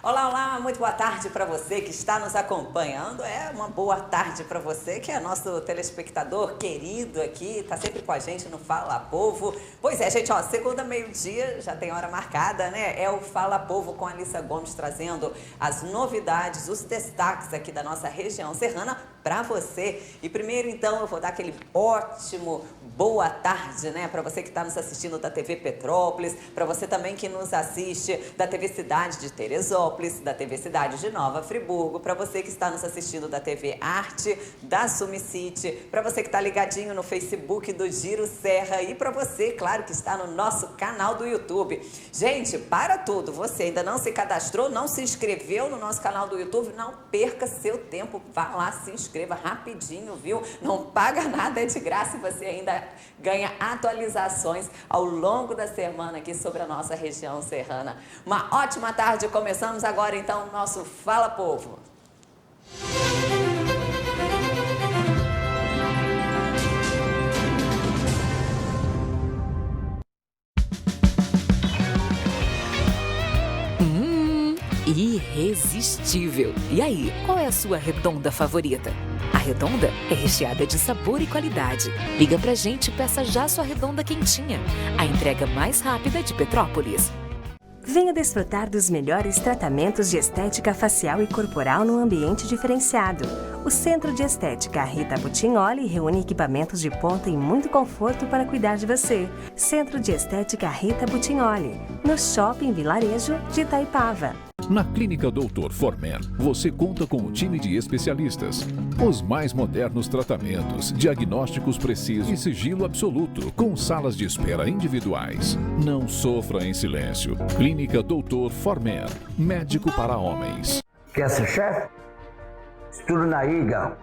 Olá, olá, muito boa tarde para você que está nos acompanhando. É uma boa tarde para você que é nosso telespectador querido aqui, está sempre com a gente no Fala Povo. Pois é, gente, ó, segunda meio-dia, já tem hora marcada, né? É o Fala Povo com a Alissa Gomes trazendo as novidades, os destaques aqui da nossa região serrana para você. E primeiro, então, eu vou dar aquele ótimo boa tarde, né? Para você que está nos assistindo da TV Petrópolis, para você também que nos assiste da TV Cidade de Teresópolis, da TV Cidade de Nova Friburgo, para você que está nos assistindo da TV Arte, da Sumicity, para você que está ligadinho no Facebook do Giro Serra e para você, claro, que está no nosso canal do YouTube. Gente, para tudo, você ainda não se cadastrou, não se inscreveu no nosso canal do YouTube, não perca seu tempo, vá lá, se inscreva rapidinho, viu? Não paga nada, é de graça e você ainda ganha atualizações ao longo da semana aqui sobre a nossa região serrana. Uma ótima tarde, começamos agora então o nosso Fala Povo. Irresistível. E aí, qual é a sua redonda favorita? A Redonda é recheada de sabor e qualidade. Liga pra gente e peça já sua Redonda quentinha. A entrega mais rápida de Petrópolis. Venha desfrutar dos melhores tratamentos de estética facial e corporal num ambiente diferenciado. O Centro de Estética Rita Butignoli reúne equipamentos de ponta e muito conforto para cuidar de você. Centro de Estética Rita Butignoli, no Shopping Vilarejo de Itaipava. Na Clínica Dr. Former, você conta com um time de especialistas. Os mais modernos tratamentos, diagnósticos precisos e sigilo absoluto, com salas de espera individuais. Não sofra em silêncio. Clínica Dr. Former, médico para homens. Quer ser chefe? Estudo na IGA.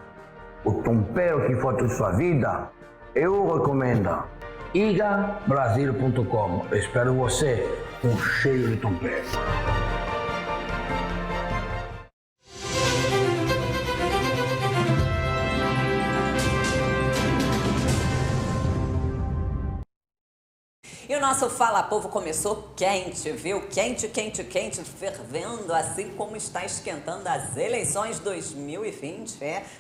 O tompeiro que for de sua vida, eu recomendo. igabrasil.com. Eu espero você com cheio de tompeiro. E o nosso Fala Povo começou quente, viu? Quente, quente, quente, fervendo, assim como está esquentando as eleições 2020.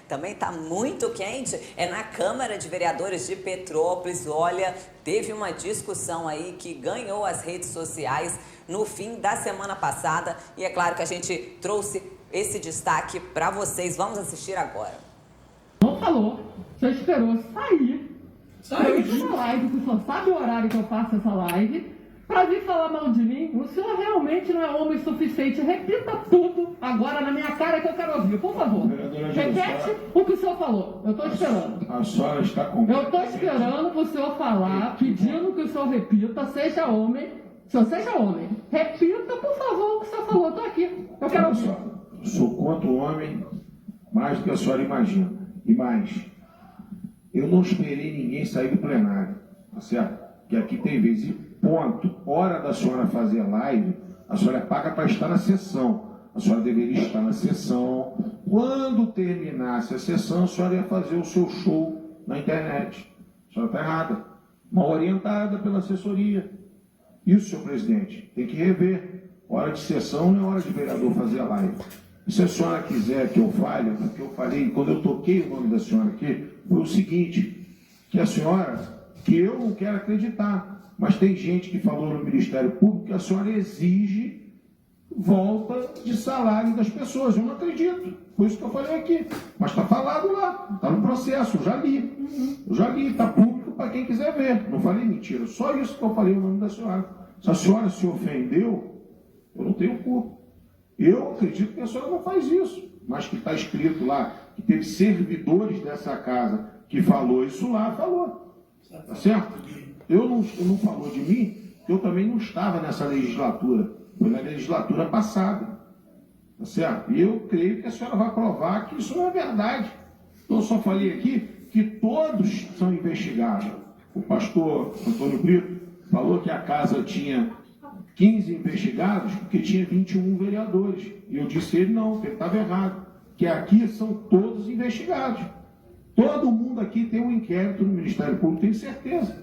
Também está muito quente. É na Câmara de Vereadores de Petrópolis. Olha, teve uma discussão aí que ganhou as redes sociais no fim da semana passada. E é claro que a gente trouxe esse destaque para vocês. Vamos assistir agora. Não falou, só esperou sair. Eu fiz uma live, que o senhor sabe o horário que eu faço essa live, pra vir falar mal de mim. O senhor realmente não é homem suficiente. Repita tudo agora na minha cara que eu quero ouvir, por favor. Repete o que o senhor falou. Eu estou esperando. A senhora está com... Eu estou esperando para o senhor falar, pedindo que o senhor repita, seja homem. Senhor, seja homem. Repita, por favor, o que o senhor falou. Eu estou aqui. Eu quero ouvir. Sou contra o homem mais do que a senhora imagina. E mais... Eu não esperei ninguém sair do plenário, tá certo? Que aqui tem vez e ponto. Hora da senhora fazer live, a senhora paga para estar na sessão. A senhora deveria estar na sessão. Quando terminasse a sessão, a senhora ia fazer o seu show na internet. A senhora está errada. Mal orientada pela assessoria. Isso, senhor presidente, tem que rever. Hora de sessão não é hora de vereador fazer a live. E se a senhora quiser que eu fale, o que eu falei, quando eu toquei o nome da senhora aqui, foi o seguinte, que a senhora, que eu não quero acreditar, mas tem gente que falou no Ministério Público que a senhora exige volta de salário das pessoas. Eu não acredito, foi isso que eu falei aqui. Mas está falado lá, está no processo, eu já li, está público para quem quiser ver. Não falei mentira, só isso que eu falei o nome da senhora. Se a senhora se ofendeu, eu não tenho culpa. Eu acredito que a senhora não faz isso, mas que está escrito lá, que teve servidores dessa casa que falou isso lá, falou. Tá certo? Eu não falou de mim, eu também não estava nessa legislatura, foi na legislatura passada. Tá certo? E eu creio que a senhora vai provar que isso não é verdade. Então eu só falei aqui que todos são investigados. O pastor Antônio Brito falou que a casa tinha 15 investigados porque tinha 21 vereadores. E eu disse a ele não, que ele estava errado. Que aqui são todos investigados. Todo mundo aqui tem um inquérito no Ministério Público, tenho certeza.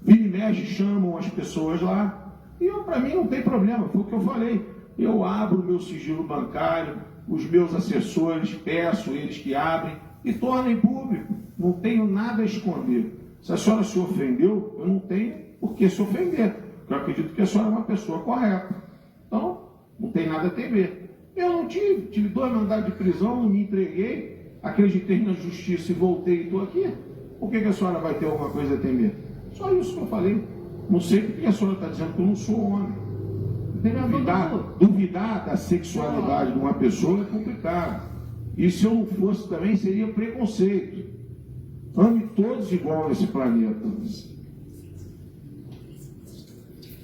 Vira e mexe, chamam as pessoas lá. E para mim não tem problema, foi o que eu falei. eu abro o meu sigilo bancário, os meus assessores, peço eles que abrem e tornem público. Não tenho nada a esconder. Se a senhora se ofendeu, eu não tenho por que se ofender. Eu acredito que a senhora é uma pessoa correta. Então, não tem nada a temer. Eu não tive 2 mandados de prisão, não me entreguei, acreditei na justiça e voltei e estou aqui. Por que a senhora vai ter alguma coisa a temer? Só isso que eu falei. Não sei porque a senhora está dizendo que eu não sou homem. Duvidar da sexualidade de uma pessoa é complicado. E se eu não fosse também, seria preconceito. Ame todos igual nesse planeta.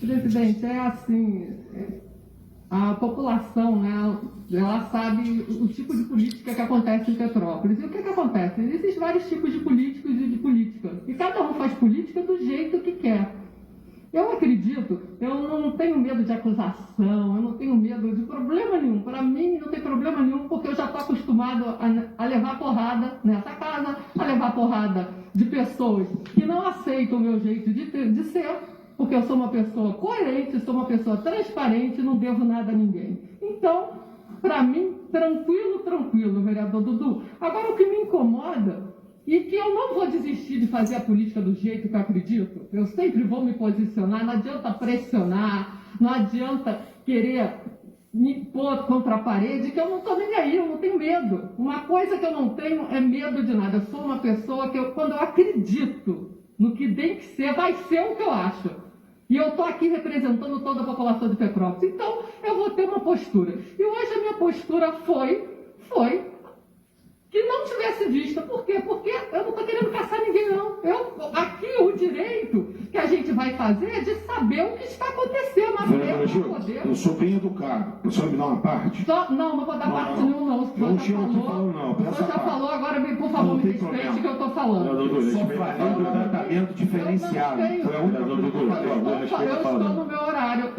Presidente, é assim, a população, né, ela sabe o tipo de política que acontece em Petrópolis. E o que acontece? Existem vários tipos de políticos e de política. E cada um faz política do jeito que quer. Eu acredito, eu não tenho medo de acusação, eu não tenho medo de problema nenhum. Para mim não tem problema nenhum, porque eu já estou acostumado a levar porrada nessa casa, a levar porrada de pessoas que não aceitam o meu jeito de ser, porque eu sou uma pessoa coerente, sou uma pessoa transparente, não devo nada a ninguém. Então, para mim, tranquilo, vereador Dudu. Agora, o que me incomoda, e que eu não vou desistir de fazer a política do jeito que eu acredito, eu sempre vou me posicionar, não adianta pressionar, não adianta querer me pôr contra a parede, que eu não estou nem aí, eu não tenho medo. Uma coisa que eu não tenho é medo de nada. Eu sou uma pessoa que, quando eu acredito no que tem que ser, vai ser o que eu acho. E eu estou aqui representando toda a população de Petrópolis. Então, eu vou ter uma postura. E hoje a minha postura foi que não tivesse vista. Por quê? Porque eu não estou querendo caçar ninguém, não. Aqui o direito que a gente vai fazer é de saber o que está acontecendo na frente do poder. Eu sou bem educado. Eu só me dar uma parte? Não vou dar parte nenhuma, não. Eu não chego aqui falando, não. O senhor já falou, agora, por favor, me respeite o que eu estou falando. Eu só falei do tratamento diferenciado. Foi a única coisa que eu falei. Eu estou no meu horário.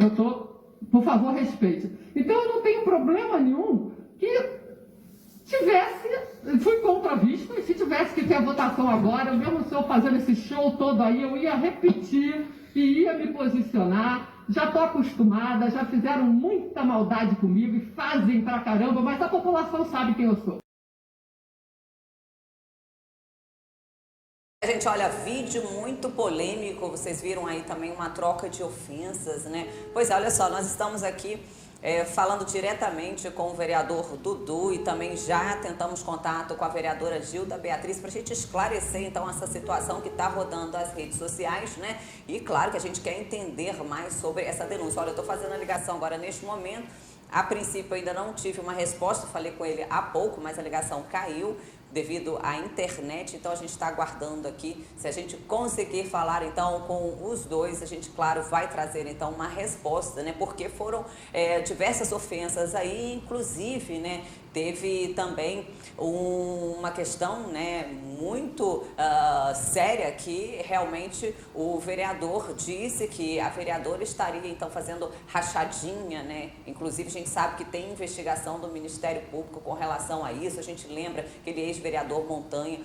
Por favor, respeite. Então, eu não tenho problema nenhum que fui contra a vista, e se tivesse que ter a votação agora, mesmo o senhor fazendo esse show todo aí, eu ia repetir e ia me posicionar. Já estou acostumada, já fizeram muita maldade comigo e fazem pra caramba, mas a população sabe quem eu sou. Gente, olha, vídeo muito polêmico, vocês viram aí também uma troca de ofensas, né? Pois é, olha só, nós estamos aqui falando diretamente com o vereador Dudu e também já tentamos contato com a vereadora Gilda Beatriz para a gente esclarecer então essa situação que está rodando as redes sociais, né? E claro que a gente quer entender mais sobre essa denúncia. Olha, eu estou fazendo a ligação agora neste momento. A princípio ainda não tive uma resposta, falei com ele há pouco, mas a ligação caiu devido à internet, então a gente está aguardando aqui. Se a gente conseguir falar então com os dois, a gente, claro, vai trazer então uma resposta, né? Porque foram diversas ofensas aí, inclusive, né? Teve também uma questão, né, muito séria, que realmente o vereador disse que a vereadora estaria então fazendo rachadinha, né? Inclusive a gente sabe que tem investigação do Ministério Público com relação a isso. A gente lembra que aquele ex-vereador Montanha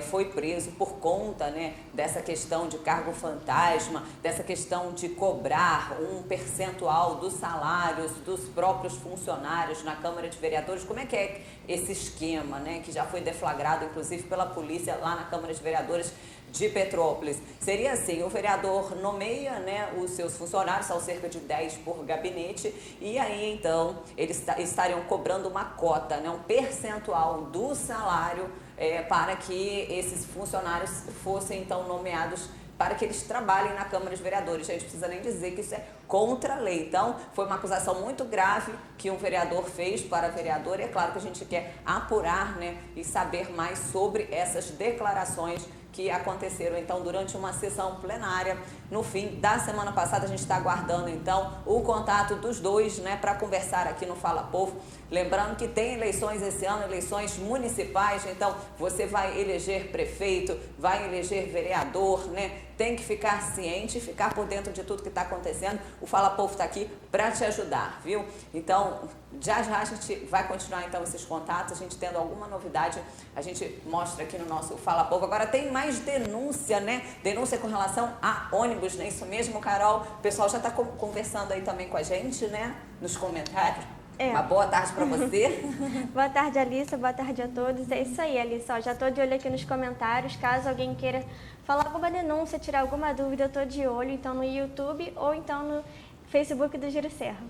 foi preso por conta, né, dessa questão de cargo fantasma, dessa questão de cobrar um percentual dos salários dos próprios funcionários na Câmara de Vereadores. Como é que é esse esquema, né, que já foi deflagrado, inclusive, pela polícia lá na Câmara de Vereadores de Petrópolis? Seria assim, o vereador nomeia, né, os seus funcionários, são cerca de 10 por gabinete, e aí, então, eles estariam cobrando uma cota, né, um percentual do salário para que esses funcionários fossem, então, nomeados para que eles trabalhem na Câmara de Vereadores. A gente precisa nem dizer que isso é contra a lei. Então, foi uma acusação muito grave que um vereador fez para a vereadora. E é claro que a gente quer apurar, né, e saber mais sobre essas declarações que aconteceram, então, durante uma sessão plenária no fim da semana passada. A gente está aguardando, então, o contato dos dois, né, para conversar aqui no Fala Povo Lembrando que tem eleições esse ano, eleições municipais, então você vai eleger prefeito, vai eleger vereador, né? Tem que ficar ciente, ficar por dentro de tudo que está acontecendo. O Fala Povo está aqui para te ajudar, viu? Então, já a gente vai continuar então esses contatos, a gente tendo alguma novidade, a gente mostra aqui no nosso Fala Povo. Agora tem mais denúncia, né? Denúncia com relação a ônibus, não é isso mesmo, Carol? O pessoal já está conversando aí também com a gente, né? Nos comentários. Uma boa tarde para você. Boa tarde, Alissa. Boa tarde a todos. É isso aí, Alissa. Já estou de olho aqui nos comentários. Caso alguém queira falar alguma denúncia, tirar alguma dúvida, eu estou de olho, então no YouTube ou então no Facebook do Giro Serra.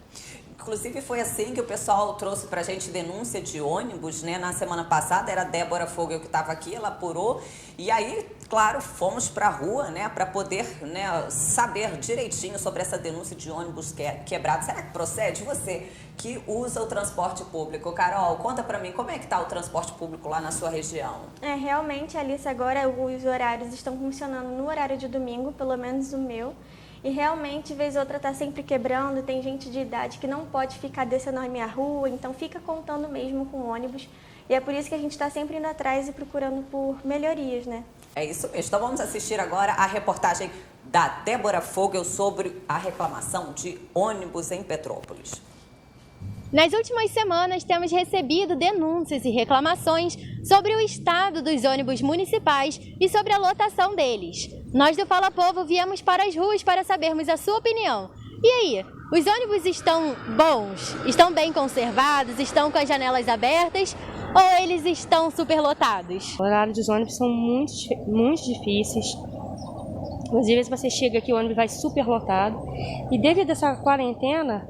Inclusive foi assim que o pessoal trouxe pra gente denúncia de ônibus, né? Na semana passada era a Débora Fogel que estava aqui, ela apurou. E aí, claro, fomos pra rua, né? Pra poder, né, saber direitinho sobre essa denúncia de ônibus quebrado. Será que procede? Você que usa o transporte público. Carol, conta pra mim, como é que tá o transporte público lá na sua região? Realmente, Alice, agora os horários estão funcionando no horário de domingo, pelo menos o meu. E realmente, vez ou outra, está sempre quebrando, tem gente de idade que não pode ficar descendo na minha rua, então fica contando mesmo com ônibus. E é por isso que a gente está sempre indo atrás e procurando por melhorias, né? É isso mesmo. Então vamos assistir agora a reportagem da Débora Fogel sobre a reclamação de ônibus em Petrópolis. Nas últimas semanas, temos recebido denúncias e reclamações sobre o estado dos ônibus municipais e sobre a lotação deles. Nós do Fala Povo viemos para as ruas para sabermos a sua opinião. E aí, os ônibus estão bons? Estão bem conservados? Estão com as janelas abertas? Ou eles estão superlotados? Os horários dos ônibus são muito difíceis. Às vezes você chega aqui, o ônibus vai superlotado. E devido a essa quarentena,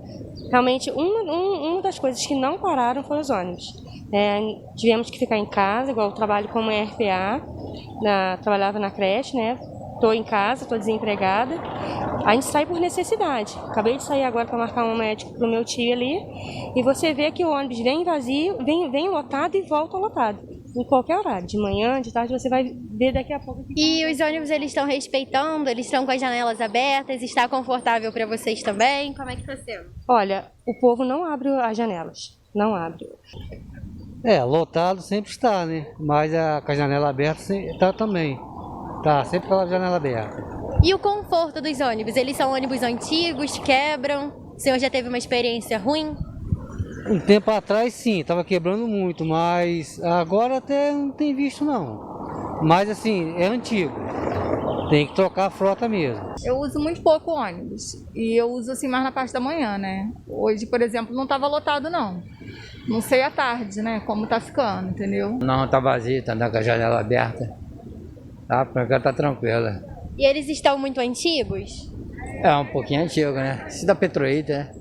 realmente uma das coisas que não pararam foram os ônibus. Tivemos que ficar em casa, igual eu trabalho como RPA, trabalhava na creche, né? Estou em casa, estou desempregada. A gente sai por necessidade. Acabei de sair agora para marcar um médico para o meu tio ali. E você vê que o ônibus vem vazio, vem lotado e volta lotado. Em qualquer horário, de manhã, de tarde, você vai ver daqui a pouco. E os ônibus, eles estão respeitando? Eles estão com as janelas abertas? Está confortável para vocês também? Como é que está sendo? Olha, o povo não abre as janelas. Não abre. Lotado sempre está, né? Mas com a janela aberta está também. Tá, sempre com a janela aberta. E o conforto dos ônibus? Eles são ônibus antigos, quebram? O senhor já teve uma experiência ruim? Um tempo atrás, sim, estava quebrando muito, mas agora até não tem visto, não. Mas, assim, é antigo. Tem que trocar a frota mesmo. Eu uso muito pouco ônibus. E eu uso, assim, mais na parte da manhã, né? Hoje, por exemplo, não estava lotado, não. Não sei à tarde, né? Como tá ficando, entendeu? Não, tá vazio, tá andando com a janela aberta. Tá, por cá tá tranquila. E eles estão muito antigos? É um pouquinho antigo, né? Esse da Petroíta, né?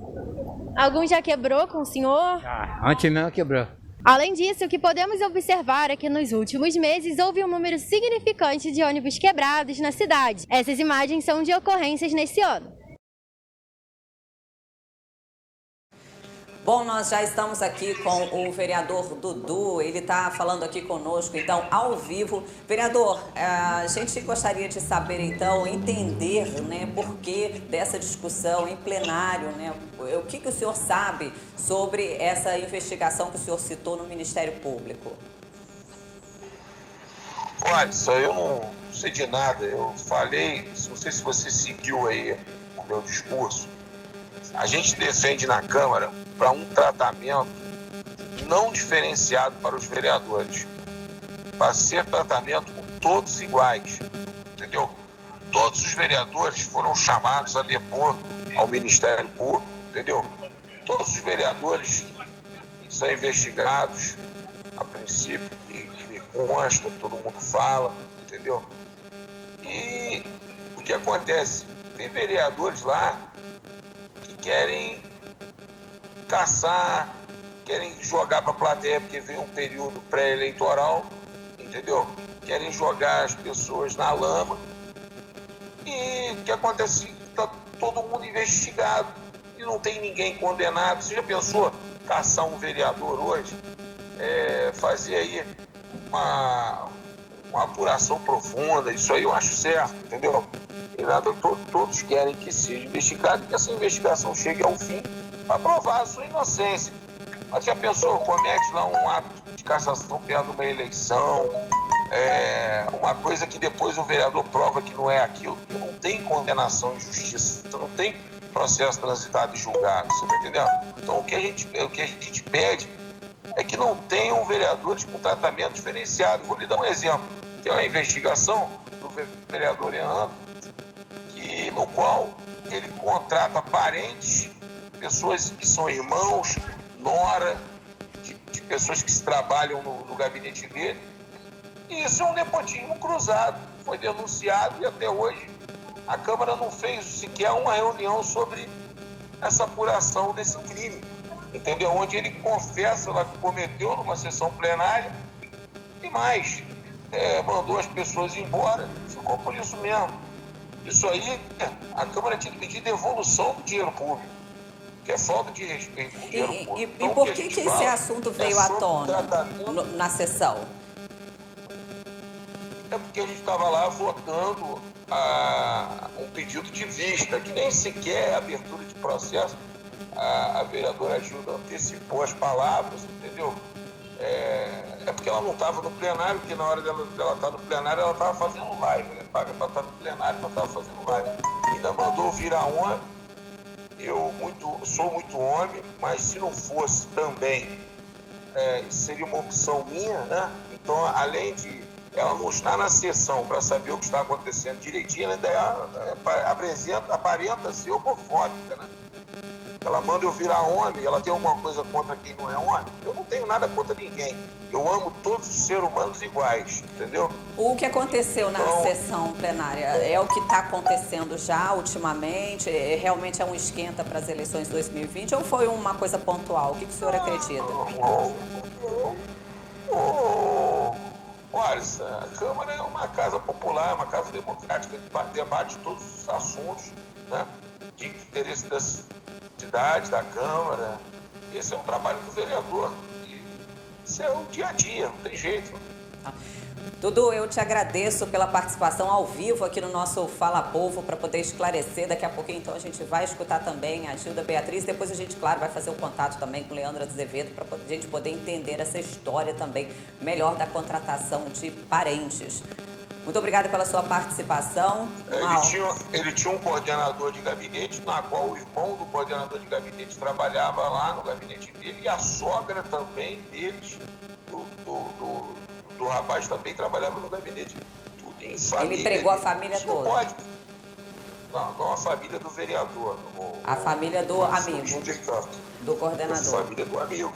Algum já quebrou com o senhor? Antes mesmo quebrou. Além disso, o que podemos observar é que nos últimos meses houve um número significante de ônibus quebrados na cidade. Essas imagens são de ocorrências nesse ano. Bom, nós já estamos aqui com o vereador Dudu, ele está falando aqui conosco, então, ao vivo. Vereador, a gente gostaria de saber, então, entender, né, por que dessa discussão em plenário, né? O que o senhor sabe sobre essa investigação que o senhor citou no Ministério Público? Olha, isso aí eu não sei de nada. Eu falei, não sei se você seguiu aí o meu discurso. A gente defende na Câmara para um tratamento não diferenciado para os vereadores, para ser tratamento com todos iguais, entendeu? Todos os vereadores foram chamados a depor ao Ministério Público, entendeu? Todos os vereadores são investigados, a princípio, que me consta, todo mundo fala, entendeu? E o que acontece? Tem vereadores lá querem caçar, querem jogar para a plateia porque vem um período pré-eleitoral, entendeu? Querem jogar as pessoas na lama. E o que acontece? Está todo mundo investigado e não tem ninguém condenado. Você já pensou caçar um vereador hoje? Fazer aí uma apuração profunda, isso aí eu acho certo, entendeu? E nada, todos querem que seja investigado e que essa investigação chegue ao fim para provar a sua inocência. Mas já pensou, comete lá um ato de cassação perto de uma eleição, uma coisa que depois o vereador prova que não é aquilo, que não tem condenação em justiça, não tem processo transitado e julgado, você está entendendo? Então o que a gente pede é que não tenham vereadores com tratamento diferenciado. Vou lhe dar um exemplo. Tem uma investigação do vereador Leandro, no qual ele contrata parentes, pessoas que são irmãos, nora, de pessoas que trabalham no gabinete dele. E isso é um nepotismo cruzado. Foi denunciado e até hoje a Câmara não fez sequer uma reunião sobre essa apuração desse crime. Entendeu? Onde ele confessa lá que cometeu numa sessão plenária e mais, mandou as pessoas embora. Ficou por isso mesmo. Isso aí, a Câmara tinha que pedir devolução do dinheiro público, que é falta de respeito com o dinheiro público. E por que esse assunto veio à tona na sessão? É porque a gente estava lá votando um pedido de vista, que nem sequer é abertura de processo. A vereadora Gilda antecipou as palavras, entendeu? É porque ela não estava no plenário, porque na hora dela estar no plenário, ela estava fazendo live, né? Paga para estar no plenário, ela estava fazendo live. Ainda mandou virar homem. Eu sou muito homem, mas se não fosse também, seria uma opção minha, né? Então, além de ela não estar na sessão para saber o que está acontecendo direitinho, ela ainda aparenta ser homofóbica, né? Ela manda eu virar homem, ela tem alguma coisa contra quem não é homem? Eu não tenho nada contra ninguém. Eu amo todos os seres humanos iguais, entendeu? O que aconteceu na sessão plenária é o que está acontecendo já ultimamente? Realmente é um esquenta para as eleições de 2020 ou foi uma coisa pontual? O que o senhor acredita? Olha, a Câmara é uma casa popular, uma casa democrática que debate todos os assuntos, né, de interesse da cidade, da Câmara. Esse é um trabalho do vereador. Isso é o dia a dia, não tem jeito. Dudu, eu te agradeço pela participação ao vivo aqui no nosso Fala Povo para poder esclarecer. Daqui a pouquinho, então, a gente vai escutar também a Gilda Beatriz. Depois a gente, claro, vai fazer o contato também com o Leandro Azevedo para a gente poder entender essa história também melhor da contratação de parentes. Muito obrigada pela sua participação. Ele tinha um coordenador de gabinete, na qual o irmão do coordenador de gabinete trabalhava lá no gabinete dele e a sogra também deles, do rapaz também trabalhava no gabinete. Tudo em família. Ele empregou a família toda? Pode. Não a família do vereador. A família do amigo. Do coordenador. A família do amigo.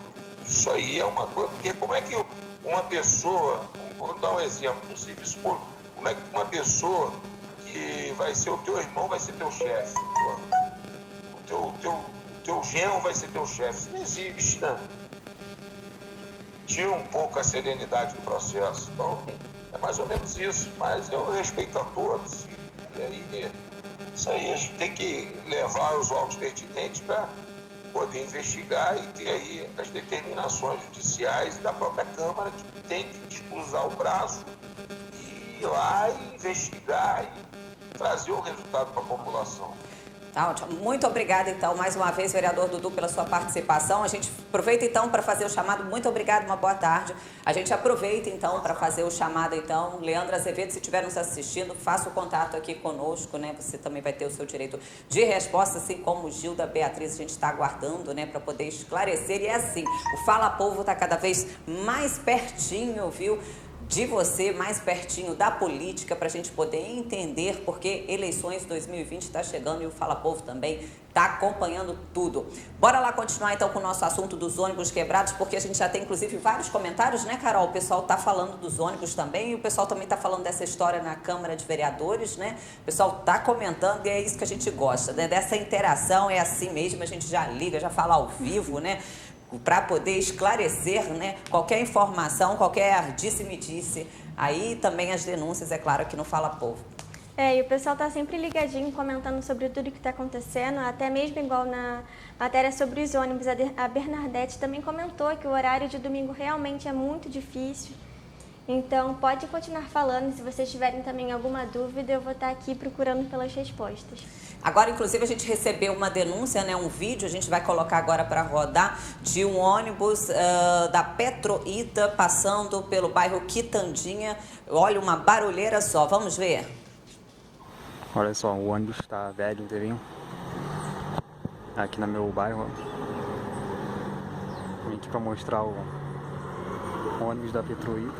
Isso aí é uma coisa, porque como é que uma pessoa, vou dar um exemplo, no serviço público, como é que uma pessoa que vai ser o teu irmão vai ser teu chefe? O teu genro vai ser teu chefe? Isso não existe, né? Tira um pouco a serenidade do processo. Então, é mais ou menos isso. Mas eu respeito a todos. E aí, isso aí a gente tem que levar os órgãos pertinentes para poder investigar e ter aí as determinações judiciais da própria Câmara, que tem que usar o braço e ir lá e investigar e trazer o resultado para a população. Tá ótimo. Muito obrigada, então, mais uma vez, vereador Dudu, pela sua participação. A gente aproveita, então, para fazer o chamado. Muito obrigada, uma boa tarde. A gente aproveita, então, para fazer o chamado, então. Leandro Azevedo, se estiver nos assistindo, faça o contato aqui conosco, né? Você também vai ter o seu direito de resposta, assim como Gilda Beatriz, a gente está aguardando, né? Para poder esclarecer. E é assim, o Fala Povo está cada vez mais pertinho, viu? De você, mais pertinho da política, para a gente poder entender, porque eleições 2020 está chegando e o Fala Povo também está acompanhando tudo. Bora lá continuar então com o nosso assunto dos ônibus quebrados, porque a gente já tem inclusive vários comentários, né, Carol? O pessoal está falando dos ônibus também e o pessoal também está falando dessa história na Câmara de Vereadores, né? O pessoal está comentando e é isso que a gente gosta, né? Dessa interação, é assim mesmo, a gente já liga, já fala ao vivo, né? Para poder esclarecer, né, qualquer informação, qualquer disse-me-disse. Aí também as denúncias, é claro, aqui no Fala Povo. E o pessoal está sempre ligadinho, comentando sobre tudo que está acontecendo, até mesmo igual na matéria sobre os ônibus. A Bernadette também comentou que o horário de domingo realmente é muito difícil Então, pode continuar falando. Se vocês tiverem também alguma dúvida, eu vou estar aqui procurando pelas respostas. Agora, inclusive, a gente recebeu uma denúncia, né, um vídeo, a gente vai colocar agora para rodar, de um ônibus da Petroita passando pelo bairro Quitandinha. Olha, uma barulheira só. Vamos ver. Olha só, o ônibus tá velho, entendeu? Aqui no meu bairro. Vim aqui para mostrar o ônibus da Petroita.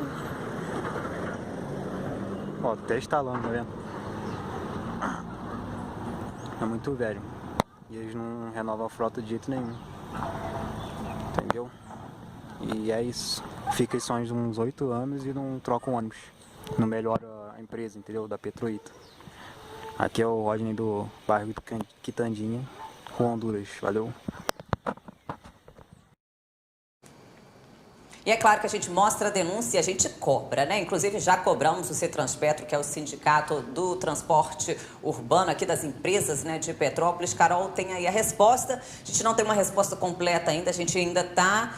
Ó, até instalando, tá vendo? É muito velho. E eles não renovam a frota de jeito nenhum. Entendeu? E é isso. Fica aí só uns 8 anos e não troca o ônibus. Não melhora a empresa, entendeu? Da Petroita. Aqui é o Rodney do bairro Quitandinha, Rua Honduras. Valeu! E é claro que a gente mostra a denúncia e a gente cobra, né? Inclusive já cobramos o CETRANSPETRO, que é o sindicato do transporte urbano aqui das empresas, né, de Petrópolis. Carol, tem aí a resposta. A gente não tem uma resposta completa ainda, a gente ainda está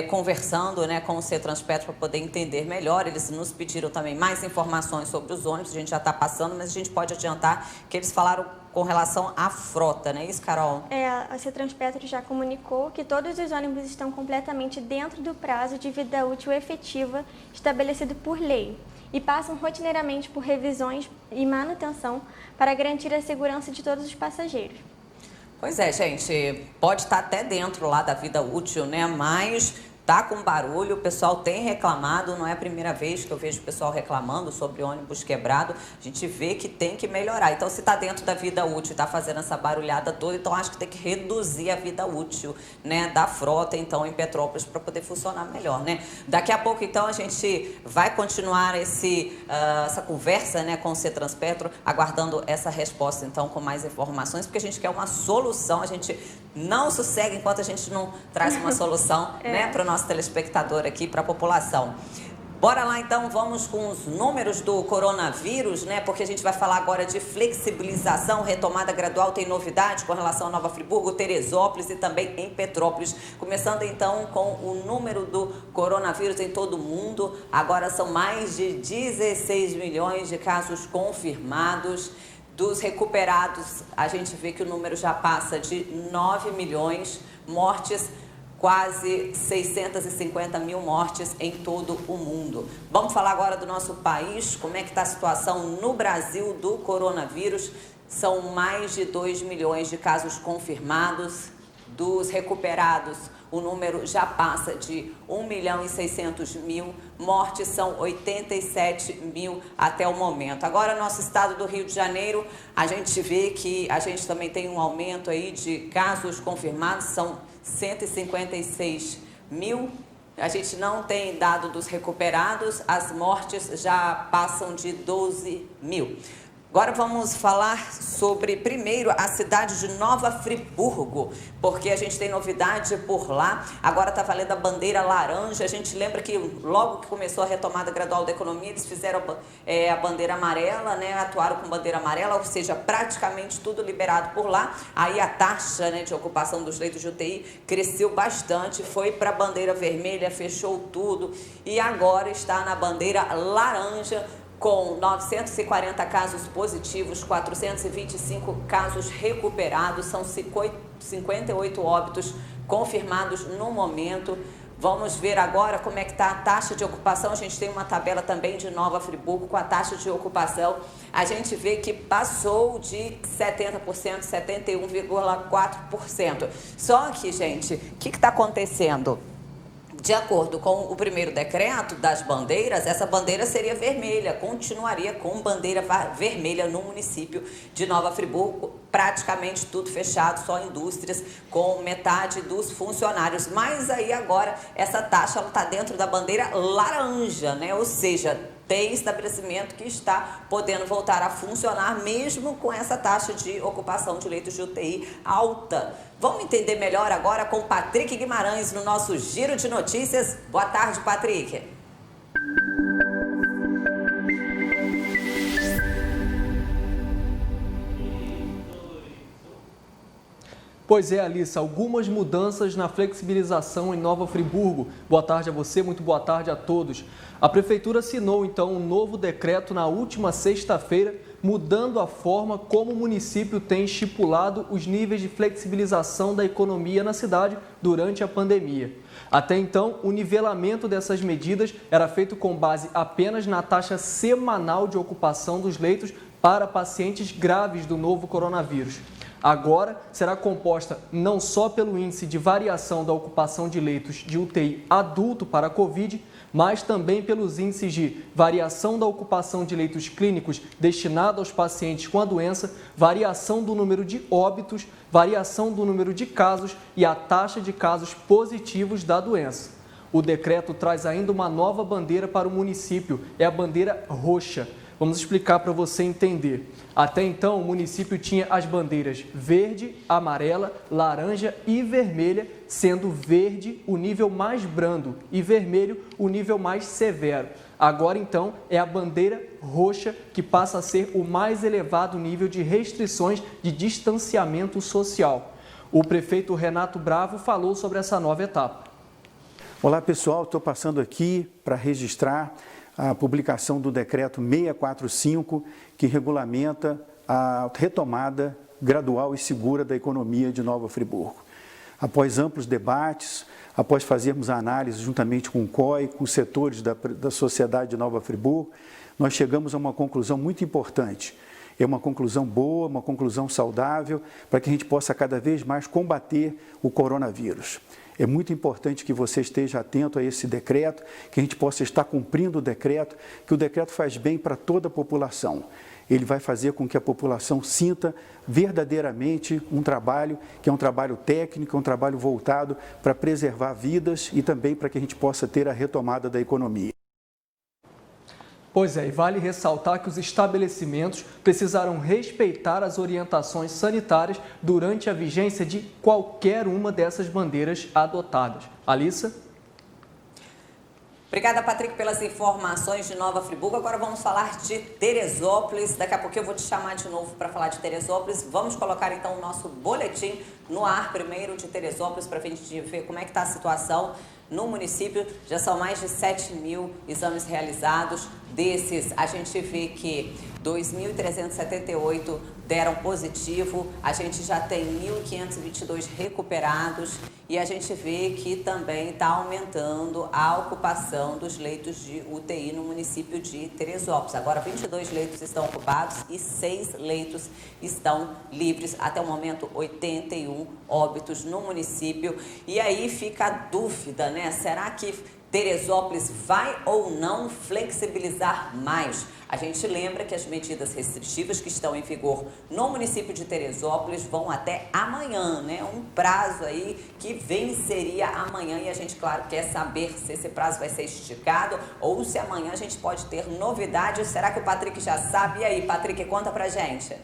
conversando, né, com o CETRANSPETRO para poder entender melhor. Eles nos pediram também mais informações sobre os ônibus, a gente já está passando, mas a gente pode adiantar que eles falaram com relação à frota, não é isso, Carol? A CETRANSPETRO já comunicou que todos os ônibus estão completamente dentro do prazo de vida útil efetiva estabelecido por lei e passam rotineiramente por revisões e manutenção para garantir a segurança de todos os passageiros. Pois é, gente, pode estar até dentro lá da vida útil, né, mas tá com barulho, o pessoal tem reclamado, não é a primeira vez que eu vejo o pessoal reclamando sobre ônibus quebrado, a gente vê que tem que melhorar. Então, se tá dentro da vida útil e tá fazendo essa barulhada toda, então acho que tem que reduzir a vida útil, né, da frota, então, em Petrópolis, para poder funcionar melhor, né? Daqui a pouco, então, a gente vai continuar essa conversa, né, com o CETRANSPETRO, aguardando essa resposta, então, com mais informações, porque a gente quer uma solução, a gente não sossega enquanto a gente não traz uma solução, né, para o nosso telespectador aqui, para a população. Bora lá, então, vamos com os números do coronavírus, né? Porque a gente vai falar agora de flexibilização, retomada gradual, tem novidade com relação a Nova Friburgo, Teresópolis e também em Petrópolis. Começando, então, com o número do coronavírus em todo o mundo. Agora são mais de 16 milhões de casos confirmados. Dos recuperados, a gente vê que o número já passa de 9 milhões, mortes, quase 650 mil mortes em todo o mundo. Vamos falar agora do nosso país, como é que está a situação no Brasil do coronavírus. São mais de 2 milhões de casos confirmados. Dos recuperados, o número já passa de 1.600.000, mortes são 87 mil até o momento. Agora, nosso estado do Rio de Janeiro, a gente vê que a gente também tem um aumento aí de casos confirmados, são 156 mil. A gente não tem dado dos recuperados, as mortes já passam de 12 mil. Agora vamos falar sobre, primeiro, a cidade de Nova Friburgo, porque a gente tem novidade por lá. Agora está valendo a bandeira laranja. A gente lembra que logo que começou a retomada gradual da economia, eles fizeram a bandeira amarela, né? Atuaram com bandeira amarela, ou seja, praticamente tudo liberado por lá. Aí a taxa, né, de ocupação dos leitos de UTI cresceu bastante, foi para a bandeira vermelha, fechou tudo e agora está na bandeira laranja, com 940 casos positivos, 425 casos recuperados, são 58 óbitos confirmados no momento. Vamos ver agora como é que está a taxa de ocupação. A gente tem uma tabela também de Nova Friburgo com a taxa de ocupação. A gente vê que passou de 70%, 71,4%. Só que, gente, o que está acontecendo? De acordo com o primeiro decreto das bandeiras, essa bandeira seria vermelha, continuaria com bandeira vermelha no município de Nova Friburgo, praticamente tudo fechado, só indústrias com metade dos funcionários. Mas aí agora essa taxa está dentro da bandeira laranja, né? Ou seja, tem estabelecimento que está podendo voltar a funcionar mesmo com essa taxa de ocupação de leitos de UTI alta. Vamos entender melhor agora com Patrick Guimarães no nosso Giro de Notícias. Boa tarde, Patrick. Pois é, Alissa, algumas mudanças na flexibilização em Nova Friburgo. Boa tarde a você, muito boa tarde a todos. A Prefeitura assinou, então, um novo decreto na última sexta-feira, mudando a forma como o município tem estipulado os níveis de flexibilização da economia na cidade durante a pandemia. Até então, o nivelamento dessas medidas era feito com base apenas na taxa semanal de ocupação dos leitos para pacientes graves do novo coronavírus. Agora, será composta não só pelo índice de variação da ocupação de leitos de UTI adulto para a Covid, mas também pelos índices de variação da ocupação de leitos clínicos destinados aos pacientes com a doença, variação do número de óbitos, variação do número de casos e a taxa de casos positivos da doença. O decreto traz ainda uma nova bandeira para o município, é a bandeira roxa. Vamos explicar para você entender. Até então, o município tinha as bandeiras verde, amarela, laranja e vermelha, sendo verde o nível mais brando e vermelho o nível mais severo. Agora, então, é a bandeira roxa que passa a ser o mais elevado nível de restrições de distanciamento social. O prefeito Renato Bravo falou sobre essa nova etapa. Olá, pessoal. Estou passando aqui para registrar a publicação do decreto 645, que regulamenta a retomada gradual e segura da economia de Nova Friburgo. Após amplos debates, após fazermos a análise juntamente com o COI, com os setores da sociedade de Nova Friburgo, nós chegamos a uma conclusão muito importante. É uma conclusão boa, uma conclusão saudável, para que a gente possa cada vez mais combater o coronavírus. É muito importante que você esteja atento a esse decreto, que a gente possa estar cumprindo o decreto, que o decreto faz bem para toda a população. Ele vai fazer com que a população sinta verdadeiramente um trabalho que é um trabalho técnico, um trabalho voltado para preservar vidas e também para que a gente possa ter a retomada da economia. Pois é, e vale ressaltar que os estabelecimentos precisaram respeitar as orientações sanitárias durante a vigência de qualquer uma dessas bandeiras adotadas. Alissa? Obrigada, Patrick, pelas informações de Nova Friburgo. Agora vamos falar de Teresópolis. Daqui a pouquinho eu vou te chamar de novo para falar de Teresópolis. Vamos colocar então o nosso boletim no ar primeiro de Teresópolis para a gente ver como é que está a situação no município. Já são mais de 7 mil exames realizados. Desses, a gente vê que 2.378 deram positivo, a gente já tem 1.522 recuperados e a gente vê que também está aumentando a ocupação dos leitos de UTI no município de Teresópolis. Agora, 22 leitos estão ocupados e 6 leitos estão livres. Até o momento, 81 óbitos no município. E aí fica a dúvida, né? Será que Teresópolis vai ou não flexibilizar mais? A gente lembra que as medidas restritivas que estão em vigor no município de Teresópolis vão até amanhã, né? Um prazo aí que venceria amanhã e a gente, claro, quer saber se esse prazo vai ser esticado ou se amanhã a gente pode ter novidades. Será que o Patrick já sabe? E aí, Patrick, conta pra gente.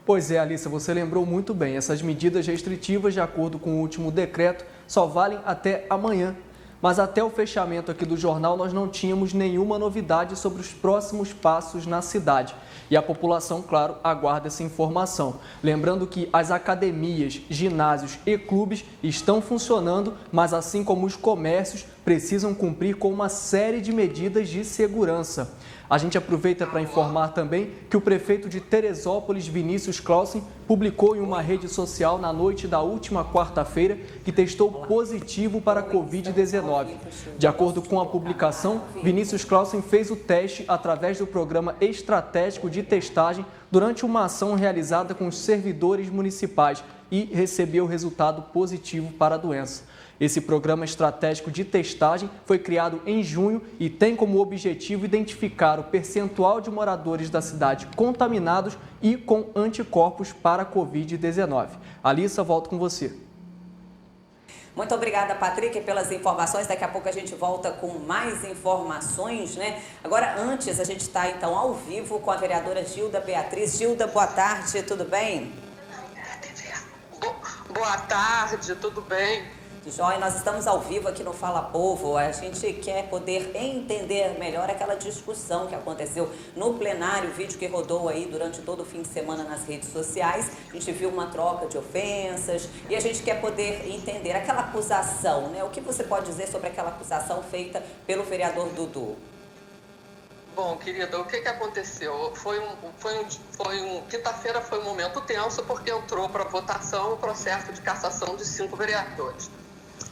Pois é, Alissa, você lembrou muito bem. Essas medidas restritivas, de acordo com o último decreto, só valem até amanhã. Mas até o fechamento aqui do jornal, nós não tínhamos nenhuma novidade sobre os próximos passos na cidade. E a população, claro, aguarda essa informação. Lembrando que as academias, ginásios e clubes estão funcionando, mas assim como os comércios, precisam cumprir com uma série de medidas de segurança. A gente aproveita para informar também que o prefeito de Teresópolis, Vinícius Clausen, publicou em uma rede social na noite da última quarta-feira que testou positivo para a Covid-19. De acordo com a publicação, Vinícius Clausen fez o teste através do programa estratégico de testagem durante uma ação realizada com os servidores municipais e recebeu resultado positivo para a doença. Esse programa estratégico de testagem foi criado em junho e tem como objetivo identificar o percentual de moradores da cidade contaminados e com anticorpos para a Covid-19. Alissa, volto com você. Muito obrigada, Patrick, pelas informações. Daqui a pouco a gente volta com mais informações, né? Agora, antes, a gente está, então, ao vivo com a vereadora Gilda Beatriz. Gilda, boa tarde, tudo bem? Boa tarde, tudo bem? Joia, nós estamos ao vivo aqui no Fala Povo. A gente quer poder entender melhor aquela discussão que aconteceu no plenário, o vídeo que rodou aí durante todo o fim de semana nas redes sociais. A gente viu uma troca de ofensas e a gente quer poder entender aquela acusação, né? O que você pode dizer sobre aquela acusação feita pelo vereador Dudu? Bom, querida, o que aconteceu? Quinta-feira foi um momento tenso porque entrou para votação o processo de cassação de 5 vereadores.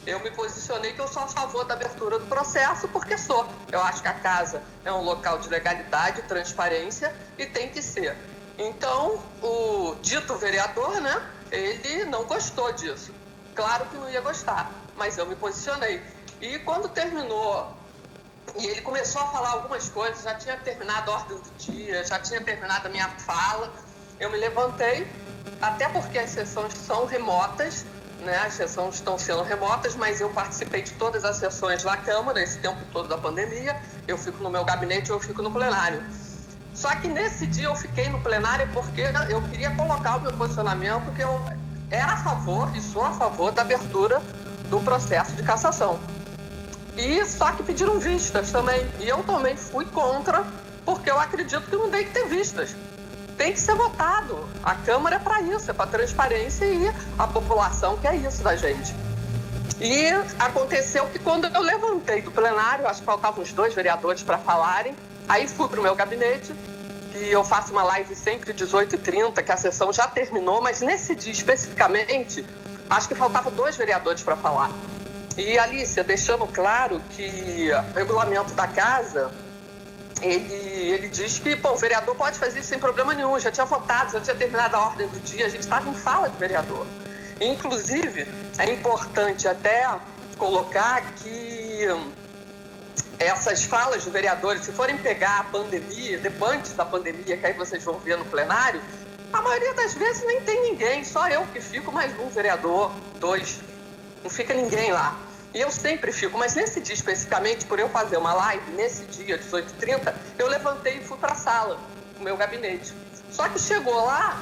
Eu me posicionei que eu sou a favor da abertura do processo porque sou. Eu acho que a casa é um local de legalidade, transparência e tem que ser. Então, o dito vereador, né, ele não gostou disso. Claro que não ia gostar, mas eu me posicionei. E quando terminou, e ele começou a falar algumas coisas, já tinha terminado a ordem do dia, já tinha terminado a minha fala, eu me levantei, até porque as sessões são remotas, né? As sessões estão sendo remotas, mas eu participei de todas as sessões da Câmara, esse tempo todo da pandemia, eu fico no meu gabinete, eu fico no plenário. Só que nesse dia eu fiquei no plenário porque eu queria colocar o meu posicionamento que eu era a favor e sou a favor da abertura do processo de cassação. E só que pediram vistas também, e eu também fui contra, porque eu acredito que não tem que ter vistas. Tem que ser votado. A Câmara é para isso, é para transparência e a população quer isso da gente. E aconteceu que quando eu levantei do plenário, acho que faltavam uns 2 vereadores para falarem, aí fui para o meu gabinete, que eu faço uma live sempre 18h30, que a sessão já terminou, mas nesse dia especificamente, acho que faltavam 2 vereadores para falar. E, Alicia, deixando claro que o regulamento da casa, ele diz que o vereador pode fazer isso sem problema nenhum. Já tinha votado, já tinha terminado a ordem do dia, a gente estava em fala de vereador. Inclusive, é importante até colocar que essas falas de vereadores, se forem pegar a pandemia, antes da pandemia, que aí vocês vão ver no plenário, a maioria das vezes nem tem ninguém, só eu que fico, mais um vereador, 2, não fica ninguém lá. E eu sempre fico, mas nesse dia especificamente, por eu fazer uma live, nesse dia, 18h30, eu levantei e fui para a sala, no meu gabinete. Só que chegou lá,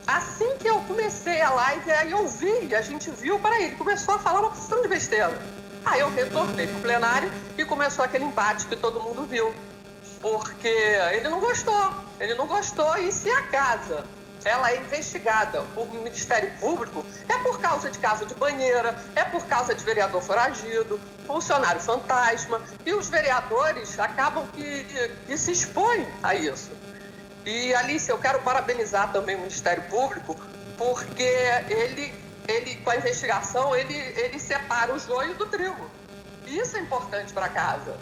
assim que eu comecei a live, aí eu vi, a gente viu, ele começou a falar uma porção de besteira. Aí eu retornei pro plenário e começou aquele embate que todo mundo viu. Porque ele não gostou, e se a casa ela é investigada por Ministério Público, é por causa de casa de banheira, é por causa de vereador foragido, funcionário fantasma, e os vereadores acabam que se expõem a isso. E, Alice, eu quero parabenizar também o Ministério Público, porque ele com a investigação, ele separa o joio do trigo. E isso é importante para casa.